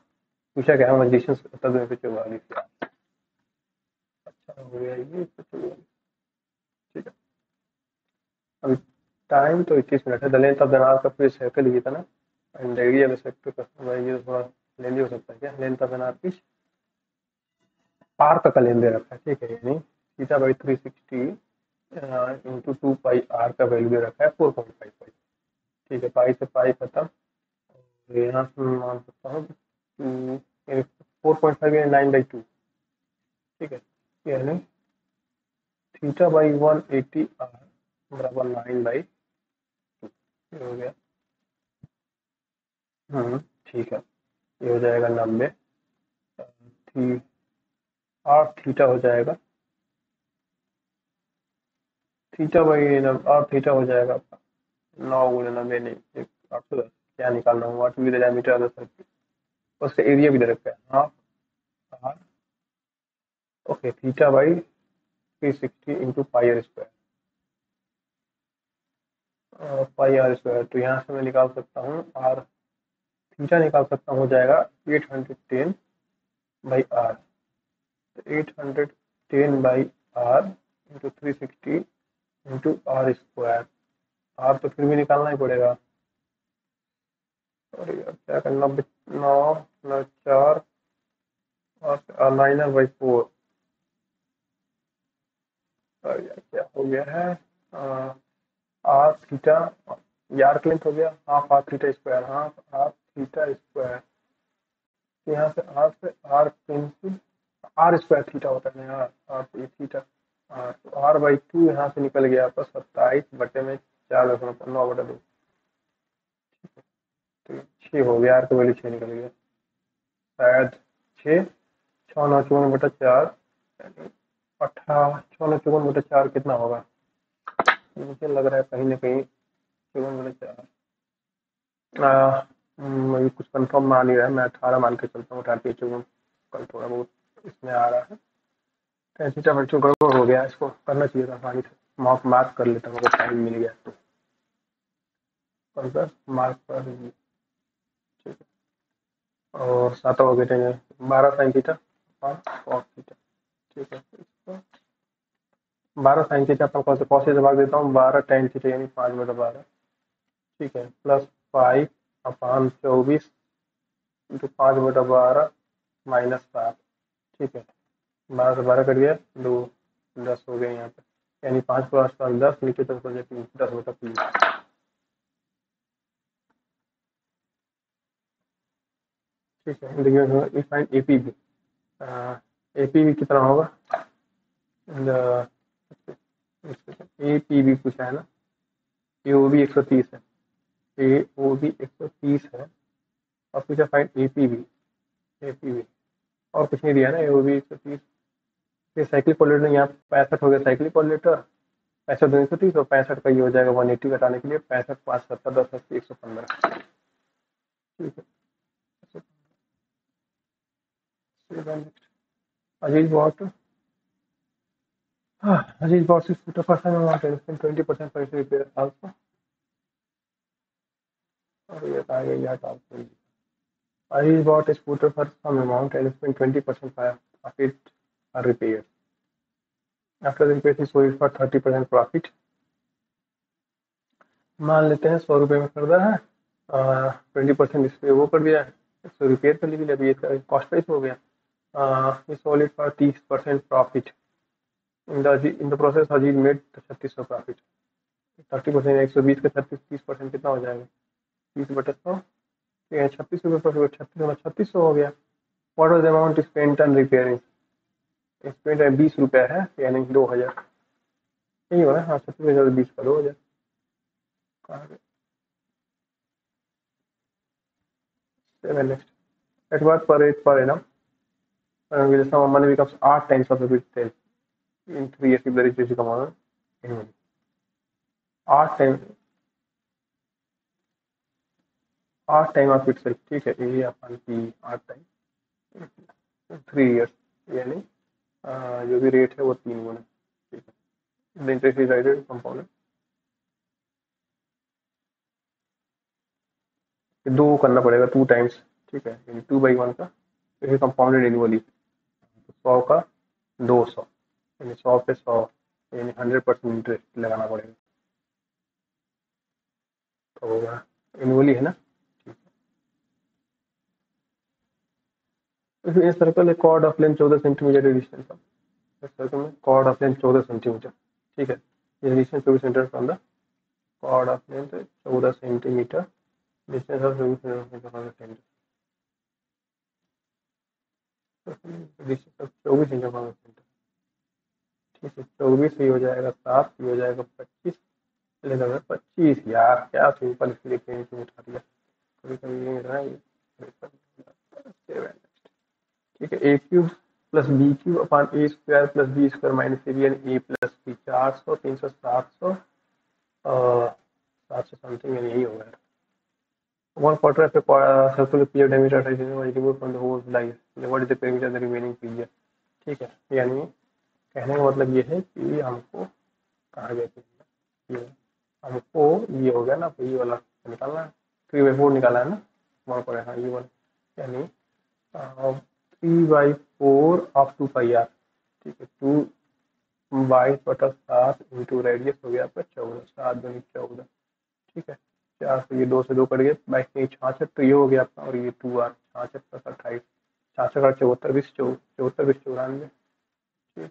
पूछा क्या है डिस्टेंस 44। अच्छा हो गया ये 44। ठीक है अभी टाइम तो 21 मिनट है। The length of the arc का पूरे सर्कल ही था ना, एंड एरिया में सेक्टर का ये थोड़ा लेंदी हो सकता है क्या। Length of an arc arc का लेंथ दे रखा है। ठीक है यानी θ/360 इंटू 2 पाई आर का वैल्यू दे रखा है 4.55। ठीक है पाई से पाई खत्म, यहाँ से मैं मान सकता हूँ 4.5 यानी 9/2। ठीक है यानी θ/180 आर बराबर 9/2 हो गया। ठीक है ये हो जाएगा 90। आर थीटा हो जाएगा आर थीटा हो जाएगा आपका 9 × 90 नहीं 810। क्या निकालना हूँ what with the diameter of the circle, उसका एरिया भी दे रखा है half R. Okay θ/360 into pi R square, pi R square. तो यहाँ से मैं निकाल सकता हूँ आर थीटा निकाल सकता हूँ, हो जाएगा 810/r। 810/r into 360 into r square. R तो फिर भी निकालना ही पड़ेगा। और यार क्या करना 9, 9, 4 और 9/4। और यार क्या हो गया है आर थीटा, यार लेंथ हो गया half r theta square, half r theta square. यहाँ से r cancel, r square theta होता है यार, आर थीटा तो r/2 यहाँ से निकल गया आपका 27/4 तो 6 हो गया, आर का वैल्यू 6 निकल गया शायद 6। 6, 9, 54/4 6, 9, 54/4 कितना होगा। मुझे लग रहा है कहीं ना कहीं 54/4 अभी कुछ कंफर्म मान नहीं रहा है, मैं 18 मान के चलता हूँ, 18 कल थोड़ा बहुत इसमें आ रहा है। थीटा बच्चों गड़बड़ हो गया, इसको करना चाहिए था आसानी से। मार्क कर लेता हूँ अगर टाइम मिल गया तो। कौन सा मार्क कर, ठीक है। और 7 हो गए, 12 साइन थीटा और कॉस थीटा, ठीक है। इसको 12 साइन थीटा अपन कौन से कॉस से भाग देता हूँ, 12 टेन थीटा यानी 5/12, ठीक है, प्लस 5/24 इंटू 5/12 -7, ठीक है। 12 से 12 कट गया, 2 10 हो गए यहाँ पे, यानी 5 के आसपास 10, नीचे 10 बजे 10/3, ठीक है। देखिए फाइंड एपीबी, एपीबी कितना होगा, एपीबी पूछा है ना, एओबी 130 है, एओबी 130 है, और पूछा फाइंड एपीबी, एपीबी और कुछ नहीं दिया ना, एओबी 130। ये साइक्लिक कोऑर्डिनेटर यहाँ 65 हो गया, साइक्लिक कोऑर्डिनेटर 65 230, और 65 का ये हो जाएगा 180 घटाने के लिए, 65 5 70 10 80 115, ठीक है। Aziz what, Aziz what is put a person amount and spend 20% for his repair also, और ये आ गया यार also। Aziz bought a scooter for some amount and spent 20% of it on repairs. After the repairs, he sold it for 30% profit. मान लेते हैं 100 रुपये में खरीदा है, 20% इस पे वो कर दिया है, इसको रिपेयर कर ली, अभी इसका कॉस्ट प्राइस हो गया। he sold it for 30% profit, in the process Aziz made 3600 profit. 30% 120 का 30% कितना हो जाएगा, 30/100, 36 रुपये पर 36 हो गया। What was the amount spent on repairing, spent 20 रुपया है, यानी 2000, यही हो रहा है। हाँ, 36,000 20 का 2000, next. At what per rate per annum will the sum of money becomes 8 times of the bid sale in 3 years if the rich come on annually। 8 time, 8 time of bit sell, ठीक है, ये अपन की 8 टाइम 3 इयर्स, यानी जो भी रेट है वो 3 गुना, ठीक है। The interest is righted compound, दो करना पड़ेगा 2 टाइम्स, ठीक है, यानी 2/1 का, ये कंपाउंडेड एनुअली, 100 का 200, यानी 100 पे 100, यानी 100% इंटरेस्ट लगाना पड़ेगा, तो होगा एनुअली है ना। इसमें सर्कल है, chord of length 14 centimetre distance, circle में कॉर्ड ऑफ लेंथ 14 सेंटीमीटर, ठीक है। ये distance 24 centimetre from the chord of length 14 centimetre, distance of 24 centimetre from the centre, distance of 24 centimetre from the centre, ठीक है। 24 ही हो जाएगा 7, ये हो जाएगा 25, चलेगा 25 यार, क्या सिंपल इसके लिए कहीं उठा दिया, कभी कभी ये रहा है, ठीक है। A cube plus B cube upon A square plus B square minus A B यानी ए प्लस बी, 400 300 700 700 समथिंग, यानी यही होगा। 1/4 of a circle period diameter is removed from the whole dice, what is the perimeter of the remaining period, ठीक है। यानी कहने का मतलब ये है कि हमको कहा गया कि ये हमको ये हो गया ना, तो ये वाला निकालना है, 3/4 निकाला है ना, वहाँ पर है, हाँ ये वाला, यानी 3/4 ऑफ 2πr, ठीक है। 2/7 इंटू रेडियस हो गया आपका 14, 7 दूनी 14, ठीक है। 4 से ये 2 से 2 कट गए, 22 नहीं 66, तो ये हो गया आपका, और ये 2r 66 + 28, 66 और 74 20 74 20 94, ठीक।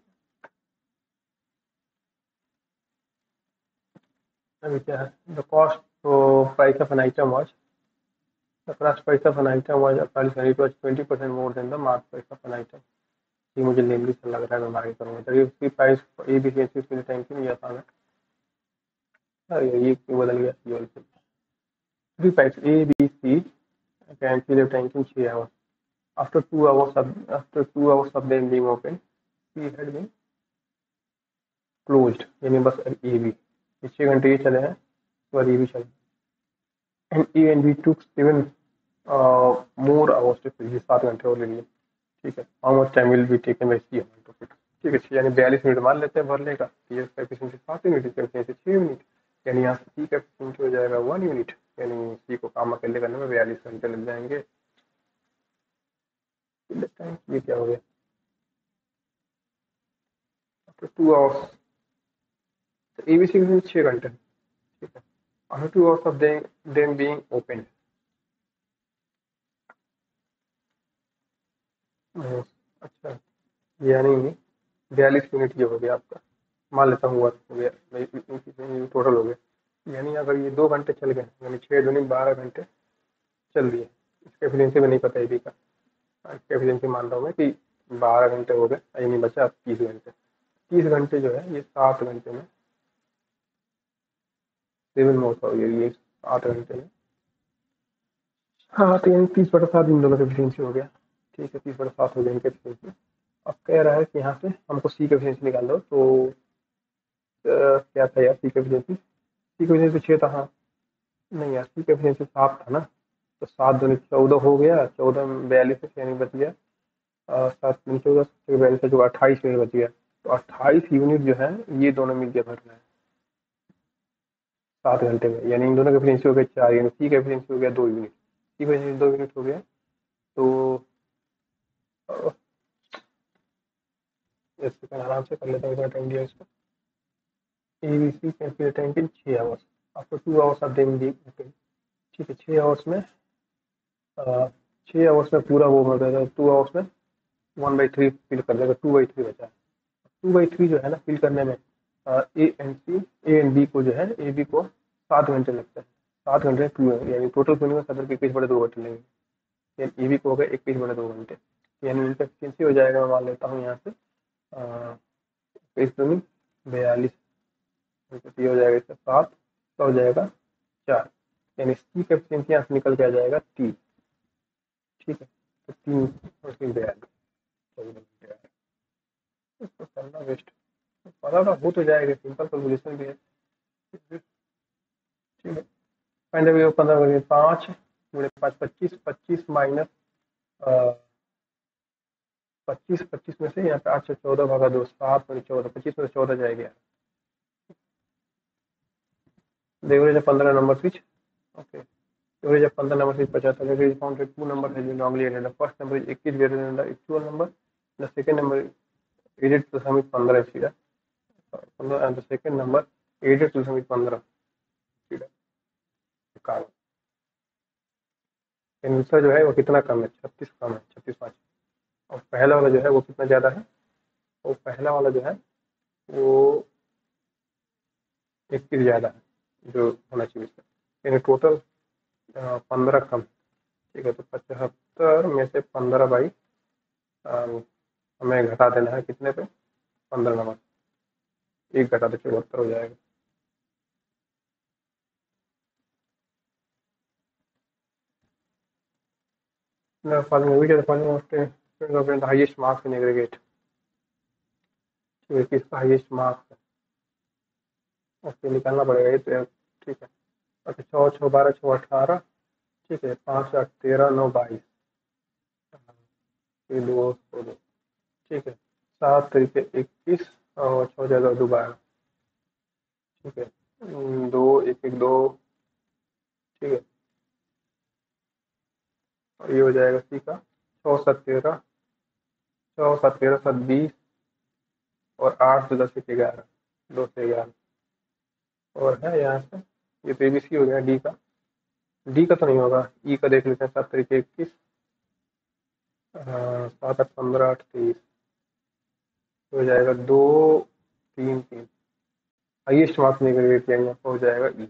अभी क्या है, the cost price of an item was, the cost price of an item was 20% more than the mark price of an item. ये मुझे नेमली से लग रहा है, मैं आगे करूँगा, तभी उसकी प्राइस ए बी सी के लिए टैंकिंग ये आसान है। अरे ये क्यों बदल गया, ये वाली three price A B C can tank in 6 hours, after 2 hours of them being open, he had been closed, यानी बस ए बी 6 घंटे ये चले हैं, और ये भी चले, and A and B took 7 more hours to fill, 7 घंटे और ले लिए। ठीक है, how much time will be taken by C amount of it. ठीक है, यानी 42 मिनट मान लेते हैं भरने का, सी का एफिशिएंसी 7 मिनट, इसका एफिशिएंसी 6 मिनट, यानी यहाँ से सी का एफिशिएंसी हो जाएगा 1 यूनिट, यानी सी को काम अकेले करने में 42 घंटे लग जाएंगे। ये क्या हो गया, आफ्टर 2 आवर्स, तो एबीसी के 6 घंटे। ठीक है, after 2 hours of them being open. अच्छा, यानी 42 मिनट ये हो गया आपका, मान लेता हूँ वर्क हो गया, टोटल हो गया। यानी अगर ये 2 घंटे चल गए, यानी 6 दूनी 12 घंटे चल दिए। इसका एफिशिएंसी में नहीं पता है का, इसका एफिशिएंसी मान रहा हूँ मैं कि 12 घंटे हो गए, यानी बचा 30 घंटे। 30 घंटे जो है ये 7 घंटे में, 7 मोर हो गया ये 8 घंटे में। हाँ, तो यानी 30/7 इन दोनों का एफिशिएंसी हो गया। ठीक है, 30/7 हो गया इनका एफिशिएंसी। अब कह रहा है कि यहाँ से हमको सी का एफिशिएंसी निकाल दो, तो क्या था यार सी का एफिशिएंसी, सी का एफिशिएंसी 6 था। हाँ, नहीं यार, सी का एफिशिएंसी 7 था ना, तो 7 दूनी 14 हो गया, 14 में 42 यानी बच गया 7 दूनी 14, 42 जो 28 यूनिट बच गया। तो 28 यूनिट जो है ये दोनों मिलकर भर रहे हैं 7 घंटे में, यानी इन दोनों का एफिशिएंसी हो गया 4 यूनिट, सी का एफिशिएंसी हो गया 2 यूनिट, सी का एफिशिएंसी 2 यूनिट हो गया। तो अ, एक सेकंड आराम से कर लेता हूँ, इतना टाइम दिया इसको। ABC calculate time in 6 hours, after 2 hours of them being open. ठीक है, 6 आवर्स में 6 आवर्स में पूरा वो हो जाएगा, 2 आवर्स में 1/3 फिल कर देगा, 2/3 बचा है। 2/3 जो है ना फिल करने में, ए एंड बी को जो है, ए बी को 7 घंटे लगते हैं। 7 घंटे 2, यानी टोटल फिलिंग में सदर के 21/2 घंटे लगेंगे, यानी ए बी को हो गया 21/2 घंटे, यानी इनका एफिशिएंसी हो जाएगा, मैं मान लेता हूँ यहाँ से 21 दूनी 42, ये हो जाएगा इसका 7, का हो जाएगा 4, यानी सी का एफिशिएंसी यहाँ से निकल के आ जाएगा 3। ठीक है, तो 3 और 3 42, 14 घंटे आएगा। इसको करना वेस्ट, पता था हो तो जाएगा, सिंपल कैलकुलेशन भी है। ठीक है, फाइंड द 15 5 गुणे 5 25, 25 माइनस 25, 25 में से यहाँ पे 8 से 14 भागा 2, 7 में 14, 25 में से 14 जाएगा। Average 15 number switch, okay, average 15 number switch बचा था। एवरेज फाउंड 2 नंबर है जो normally added, first number is 21 greater than the actual number, the second number added to sum is 15 है सीधा, 15 and the second number added to sum is 15 सीधा। निकालो आंसर जो है वो कितना कम है, 36 कम है, 36/5। और पहला वाला जो है वो कितना ज़्यादा है, वो पहला वाला जो है वो 21 ज़्यादा है जो होना चाहिए इसका, यानी टोटल 15 कम। ठीक है, तो 75 में से 15 हमें घटा देना है कितने पे, 15 नंबर, एक घटा तो 74 हो जाएगा। The following which of the following of student the highest marks in aggregate, किसका हाईएस्ट मार्क्स है, उसको निकालना पड़ेगा ये तो। ठीक है, अच्छा 6 6 12 6 18, ठीक है, 5 8 13 9 22, ये 2 ठीक है, 7 तरीके 21 और 6 × 2 = 12। ठीक है, 2 1 1 2, ठीक है, और ये हो जाएगा सी का 6 7 13, 6 7 13 7 20, और 8 2 10 1 11, 2 से 11, और है यहाँ से, ये तो एबीसी हो गया। डी का तो नहीं होगा, ई का देख लेते हैं, 7 तरीके 21, 7 8 15 8 23, हो जाएगा 2 3 3, हाइएस्ट मार्क्स निकल गया, यहाँ पर हो जाएगा ई।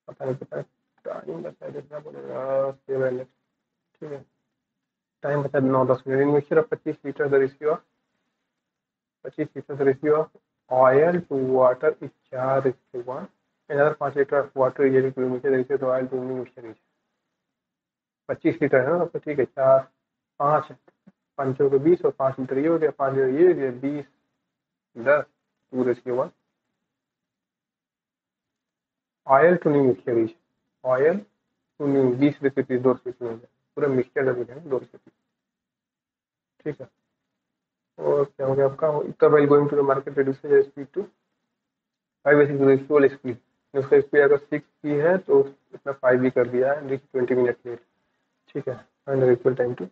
पता नहीं कितना टाइम बचा है, देखना पड़ेगा, ठीक है, टाइम बचा 9 10 मिनट। In mixture of 25 litre the ratio of 25 litre the ratio of oil to water is 4:1, another 5 litre of water is equal to mixture ratio to oil to mixture is 25 litre है ना, तो ठीक है, 4 5 5 के 20 और 5 लीटर ये हो गया, 5 लीटर ये हो गया, 20 10 2:1। Oil to new mixture is, oil नहीं 20 रुपये पीस 2 रुपये पीस, पूरा मिक्सचर कर देंगे 2 रुपये पीस। ठीक है। और क्या हो गया आपका, इतना while going to the market reduces speed to 5 actual speed. उसका स्पीड अगर 6 की है तो इसने 5 भी कर दिया है, रीच 20 मिनट लेट। ठीक है। फाइंड इक्वल टाइम टू,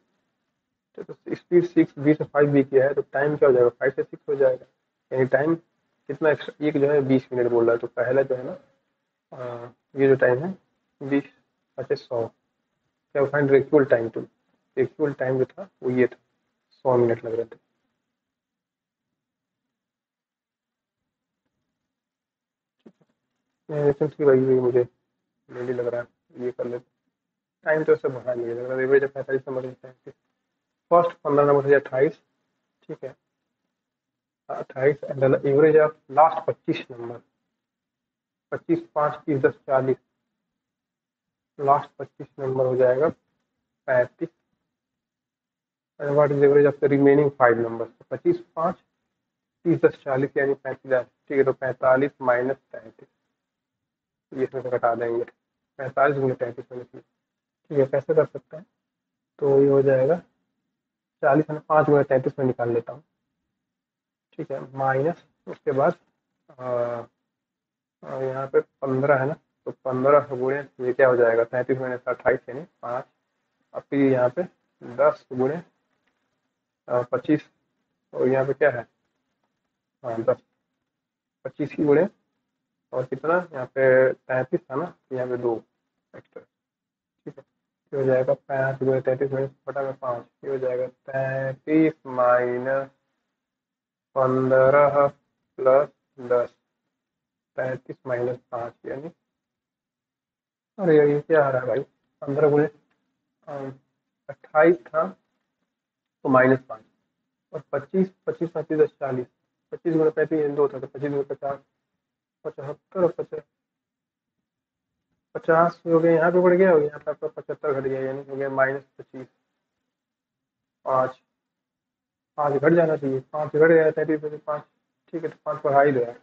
तो स्पीड 6 बी से 5 भी किया है तो टाइम क्या हो जाएगा, 5 से 6 हो जाएगा। यानी टाइम कितना एक्स्ट्रा, एक जो है 20 मिनट बोल रहा है, तो पहला जो है ना ये जो टाइम है 20 अच्छा 100, क्या find equal time to, equal time जो था वो ये था 100 मिनट लग रहे थे। मैं कि भाई ये मुझे मेनली लग रहा है ये कर लेते, टाइम तो इससे बढ़ा नहीं लग रहा, एवरेज 45 नंबर है। फर्स्ट 15 नंबर है 28। ठीक है। 28 and average of last 25 number, 25 5 30 10 40, last 25 number हो जाएगा 35। And what is average of the remaining 5 number, 25 5 30 10 40 यानी 35। ठीक है, तो 45 माइनस 33, ये इसमें से घटा देंगे 45 गुना 33 में से। ठीक है, कैसे कर सकते हैं, तो ये हो जाएगा 40 है ना, 5 गुना 33 में निकाल लेता हूँ। ठीक है, माइनस उसके बाद यहाँ पे 15 है ना, तो 15 गुणे ये क्या हो जाएगा 33 माइनस 28 यानी 5। अब फिर यहाँ पे 10 गुणे 25, और यहाँ पे क्या है, हाँ 10, 25 की गुणे और कितना यहाँ पे 33 था ना, तो यहाँ पे 2 एक्स्ट्रा। ठीक है, ये हो जाएगा 5 गुणे 33 माइनस बटा में 5, ये हो जाएगा 33 माइनस 15 प्लस 10, 35 माइनस 5 यानी, अरे यार ये क्या आ रहा है भाई, 15 गुणे 28 था तो माइनस 5, और 25 25 35 10 40, 25 गुणे 35 दो था तो 25 गुणे 50 75, और 50 50 हो गया, यहाँ पे बढ़ गया, हो गया यहाँ पे आपका 75 घट गया, यानी हो गया माइनस 25। 5 5 घट जाना चाहिए, 5 घट गया 33 में से 5। ठीक है, तो 5 बढ़ा ही दो यार,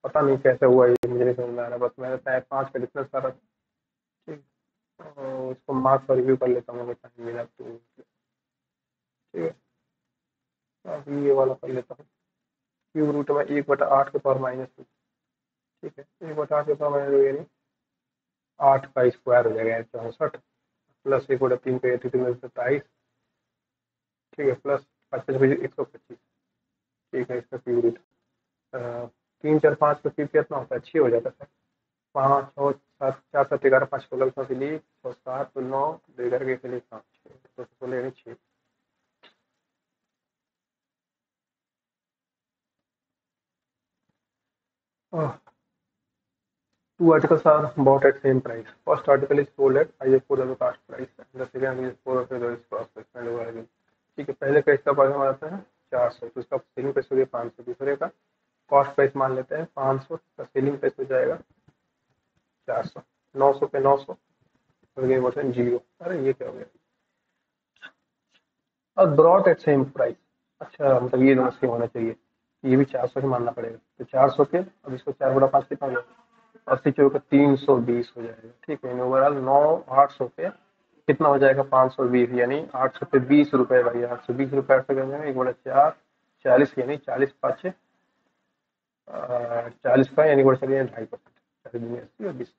पता नहीं कैसे हुआ ये, मुझे नहीं समझ में आ रहा, बस मैंने 5 का डिफरेंस करा। ठीक, और उसको मार्क्स पर रिव्यू कर लेता हूँ अगर टाइम मिला तो। ठीक है, अभी ये वाला कर लेता हूँ, क्यूब रूट में 1/8 के पावर माइनस 2। ठीक है, 1/8 के पावर माइनस 2 यानी 8 का स्क्वायर हो जाएगा 64, प्लस 1/3 का 27। ठीक है, प्लस 125। ठीक है, इसका क्यूब रूट 3 4 5 का क्यूब कितना होता है, 6 हो जाता है। 5 6 7 4 7 11 5 16 के लिए 6 7 9 2 11 के लिए 5 6 16 यानी 6। Two articles are bought at same price. First article is sold at highest for the cost price. The second is for the lowest cost price and over again. ठीक है, पहले का इसका प्राइस आता है 400, तो इसका सेलिंग प्राइस हो गया 500, दूसरे का कॉस्ट प्राइस मान लेते हैं 500, का सेलिंग प्राइस हो जाएगा 400, 900 पे 900 हो गया परसेंट जीरो। अरे ये क्या हो गया, और ब्रॉट एट सेम प्राइस, अच्छा मतलब ये दोनों सेम होना चाहिए, ये भी 400 ही मानना पड़ेगा, तो 400 के अब इसको 4/5 कितना हो जाएगा, 80 4 का 320 हो जाएगा। ठीक है, ओवरऑल 9 800 पे कितना हो जाएगा 520, यानी 800 पे 20 रुपए भाई, 820 रुपये 800 कर देंगे 1/4 40, यानी 40 5 40 का यानी बढ़ चलिए 2.5%, 80 और 20।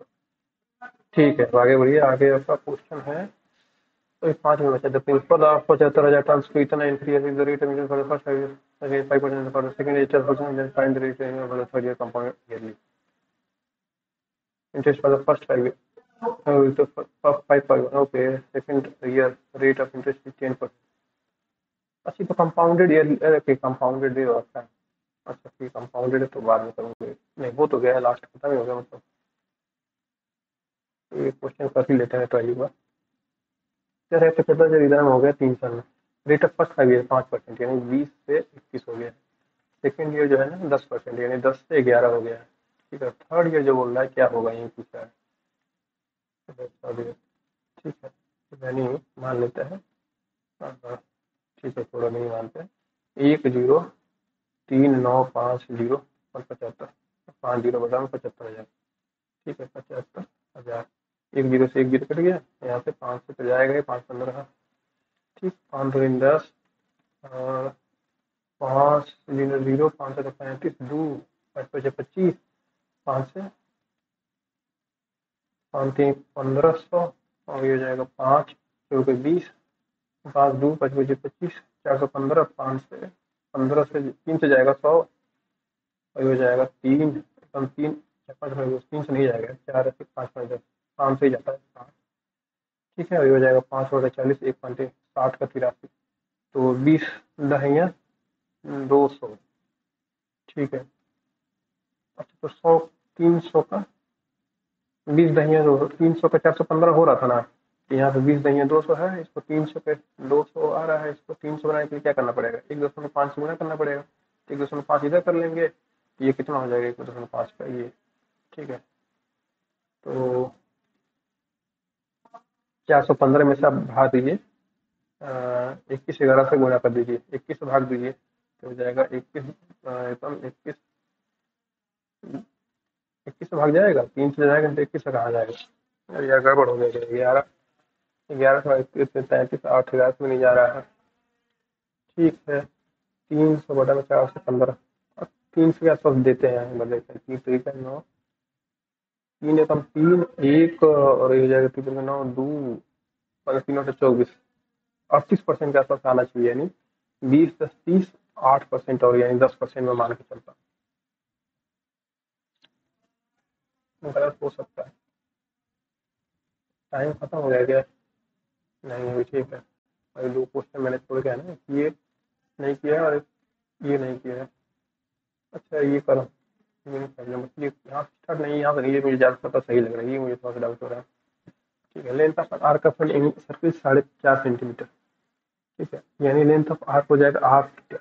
ठीक है, तो आगे बढ़िए, आगे आपका क्वेश्चन है, तो 5 में बचा, द प्रिंसिपल ऑफ 75,000 टर्म्स को इतना increase the rate of for the first 5 years, again 5% for the second year 10%, then find the rate for the third year compound yearly interest for the first 5 years. The first 5 okay, second year rate of interest is 10%। अच्छा, तो कंपाउंडेड ईयर, ओके कंपाउंडेड भी होता है, अच्छा ठीक कंपाउंडेड है तो बाद में करूँगे, नहीं वो तो गया लास्ट खत्म ही हो गया मतलब। तो ये क्वेश्चन कर ही लेते हैं ट्राई बार। क्या रहता है, जब इधर में हो गया 3 साल में, रेट ऑफ फर्स्ट 5 ईयर 5% यानी 20 से 21 हो गया, सेकेंड ईयर जो है ना 10% यानी 10 से 11 हो गया है। ठीक है, थर्ड ईयर जो बोल रहा है क्या होगा यही पूछा है, थर्ड ईयर। ठीक है, तो यानी मान लेते हैं, हाँ, ठीक है थोड़ा नहीं मानते हैं, 1 0 3 9 5 0 और 75। 5 जीरो बचा में 75,000। ठीक है, 75,000। एक जीरो से एक जीरो कट गया, यहाँ से 5 से तो जाएगा ही, 5 15। ठीक, 5 2 10 और 5 जीरो जीरो, 5 से 35, 2 5 5 25, 5 से 5 3 1500, और ये हो जाएगा 5 2 के 20, 5 2 5 5 25, 415, 5 से 15 से 3 से जाएगा 100, और ये हो जाएगा 3 एकदम 3 5 3 से नहीं जाएगा, 4 से 5 5 10, 5 से ही जाता है 5। ठीक है, और ये हो जाएगा 5 और 40, 1 5 60 का 83, तो 20 दहिया 200। ठीक है, अच्छा तो 100 300 का 20 दहिया 200, 300 का 415 हो रहा था ना, तो यहाँ पे 20 दहिया 200 है, इसको 300 पे 200 आ रहा है, इसको 300 बनाने के लिए क्या करना पड़ेगा, 1.5 गुना करना पड़ेगा। 1.5 इधर कर लेंगे, तो ये कितना हो जाएगा 1.5 का ये। ठीक है, तो 415 में से आप भाग दीजिए, 21 11 से गुणा कर दीजिए, 21 से भाग दीजिए तो हो जाएगा 21, एकदम 21, 21 से भाग जाएगा, 3 से जाएगा तो 21 से कहाँ जाएगा, अरे यार गड़बड़ हो गया, 11 11 सौ 21 से 33, 8,000 में नहीं जा रहा है। ठीक है, 300 बटा में 415, अब 300 के आसपास देते हैं, मतलब 3 3 9, 3 एकम 3 1, और ये हो जाएगा 3 9 2, 3 से 24, 38% के आसपास आना चाहिए, यानी 20 10 30, 8% और यानी 10% में मान के चलता हूँ, गलत हो सकता है। टाइम खत्म हो गया क्या? नहीं अभी ठीक है, अभी 2 क्वेश्चन मैंने छोड़ के है ना, ये नहीं किया है और ये नहीं किया है। अच्छा ये करो, ये नहीं करना, मतलब ये यहाँ स्टार्ट नहीं, यहाँ से नहीं, ये मुझे ज़्यादा पता सही लग रहा है, ये मुझे थोड़ा सा डाउट हो रहा है। ठीक है, length of arc of an circle 4.5 centimetre. ठीक है, यानी लेंथ ऑफ आर्क हो जाएगा आर्क,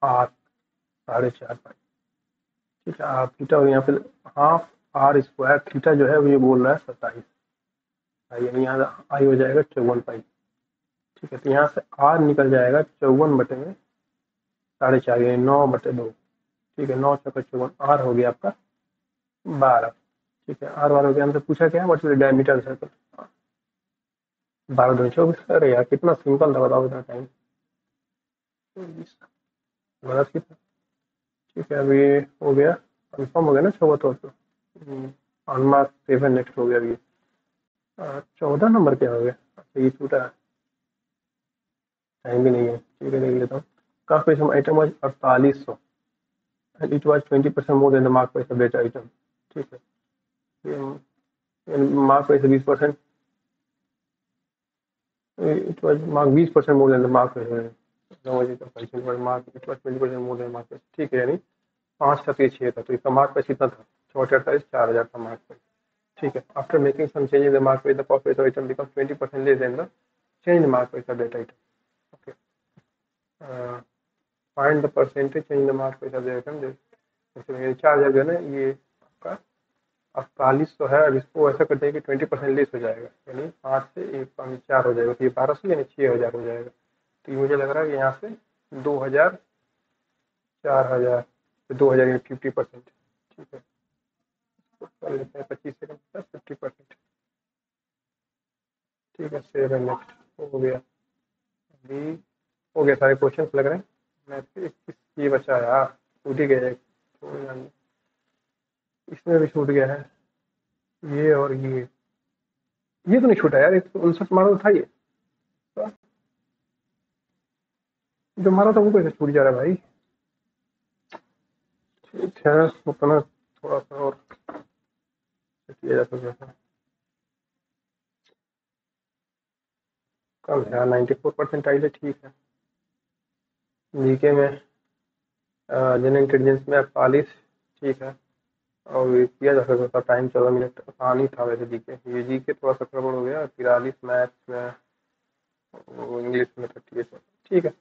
आर्क 4.5 पाई। ठीक है, आर्क थीटा, और यहाँ पे हाफ आर स्क्वायर थीटा जो है वो ये बोल रहा है 27, यानी यहाँ आई हो जाएगा 54 पाई। ठीक है, तो यहाँ से आर निकल जाएगा 54 बटे में 4.5, यानी 9/2। ठीक है, 9 चौका 54, आर हो गया आपका 12। ठीक है, आर बार हो गया, हमसे पूछा क्या है what is the diameter circle, 12 2 24। अरे यार कितना सिंपल था, बताओ इतना टाइम, गलत कितना। ठीक है, अभी हो गया, कंफर्म हो गया ना 74 तो। अनमार्क 7 नेक्स्ट हो गया अभी। 14 नंबर क्या हो गया, अच्छा ये छूटा है, टाइम भी नहीं है। ठीक है, देख लेता हूँ। काफी some item was 4800 and it was 20% more than the mark price of that item. ठीक है, mark price 20%, it was mark 20% more than the mark price, mark it was 20% more than mark price. ठीक है, यानी 5 था तो ये 6 था, तो इसका मार्क प्राइस कितना था, 48, 4,000 था मार्क प्राइस। ठीक है, after making some change in the mark price the cost price of item become 20% less than the change in mark price of that item. Okay, find the percentage change in the mark price of that item. जैसे ये 4,000 जो है ना, ये आपका 4800 है, अब इसको ऐसा करते हैं कि 20% लेस हो जाएगा, यानी 5 से 1 5 4 हो जाएगा, तो ये 1200 यानी 6,000 हो जाएगा। तो ये मुझे लग रहा है कि यहाँ से 2,000 4,000, 2,000 यानी 50%। ठीक है, कर लेते हैं 25 सेकंड प्लस 50%। ठीक है, सेव एंड नेक्स्ट हो गया, अभी हो गया सारे क्वेश्चन लग रहे हैं। मैं ये बचा है यार, छूट ही गया एक, इसमें भी छूट गया है ये, और ये तो नहीं छूटा यार, 159 मारा तो था ये, तो जो मारा था वो कैसे छूट जा रहा है भाई। ठीक है, उतना थोड़ा सा और किया जा सकता था, कम है यार, 94% आई है। ठीक है, जीके में जनरल इंटेलिजेंस में 48। ठीक है, और ये किया जा सकता था, टाइम 14 मिनट, आसान ही था वैसे जीके, ये जीके थोड़ा सा गड़बड़ हो गया, 43 मैथ्स में, इंग्लिश में 38। ठीक है।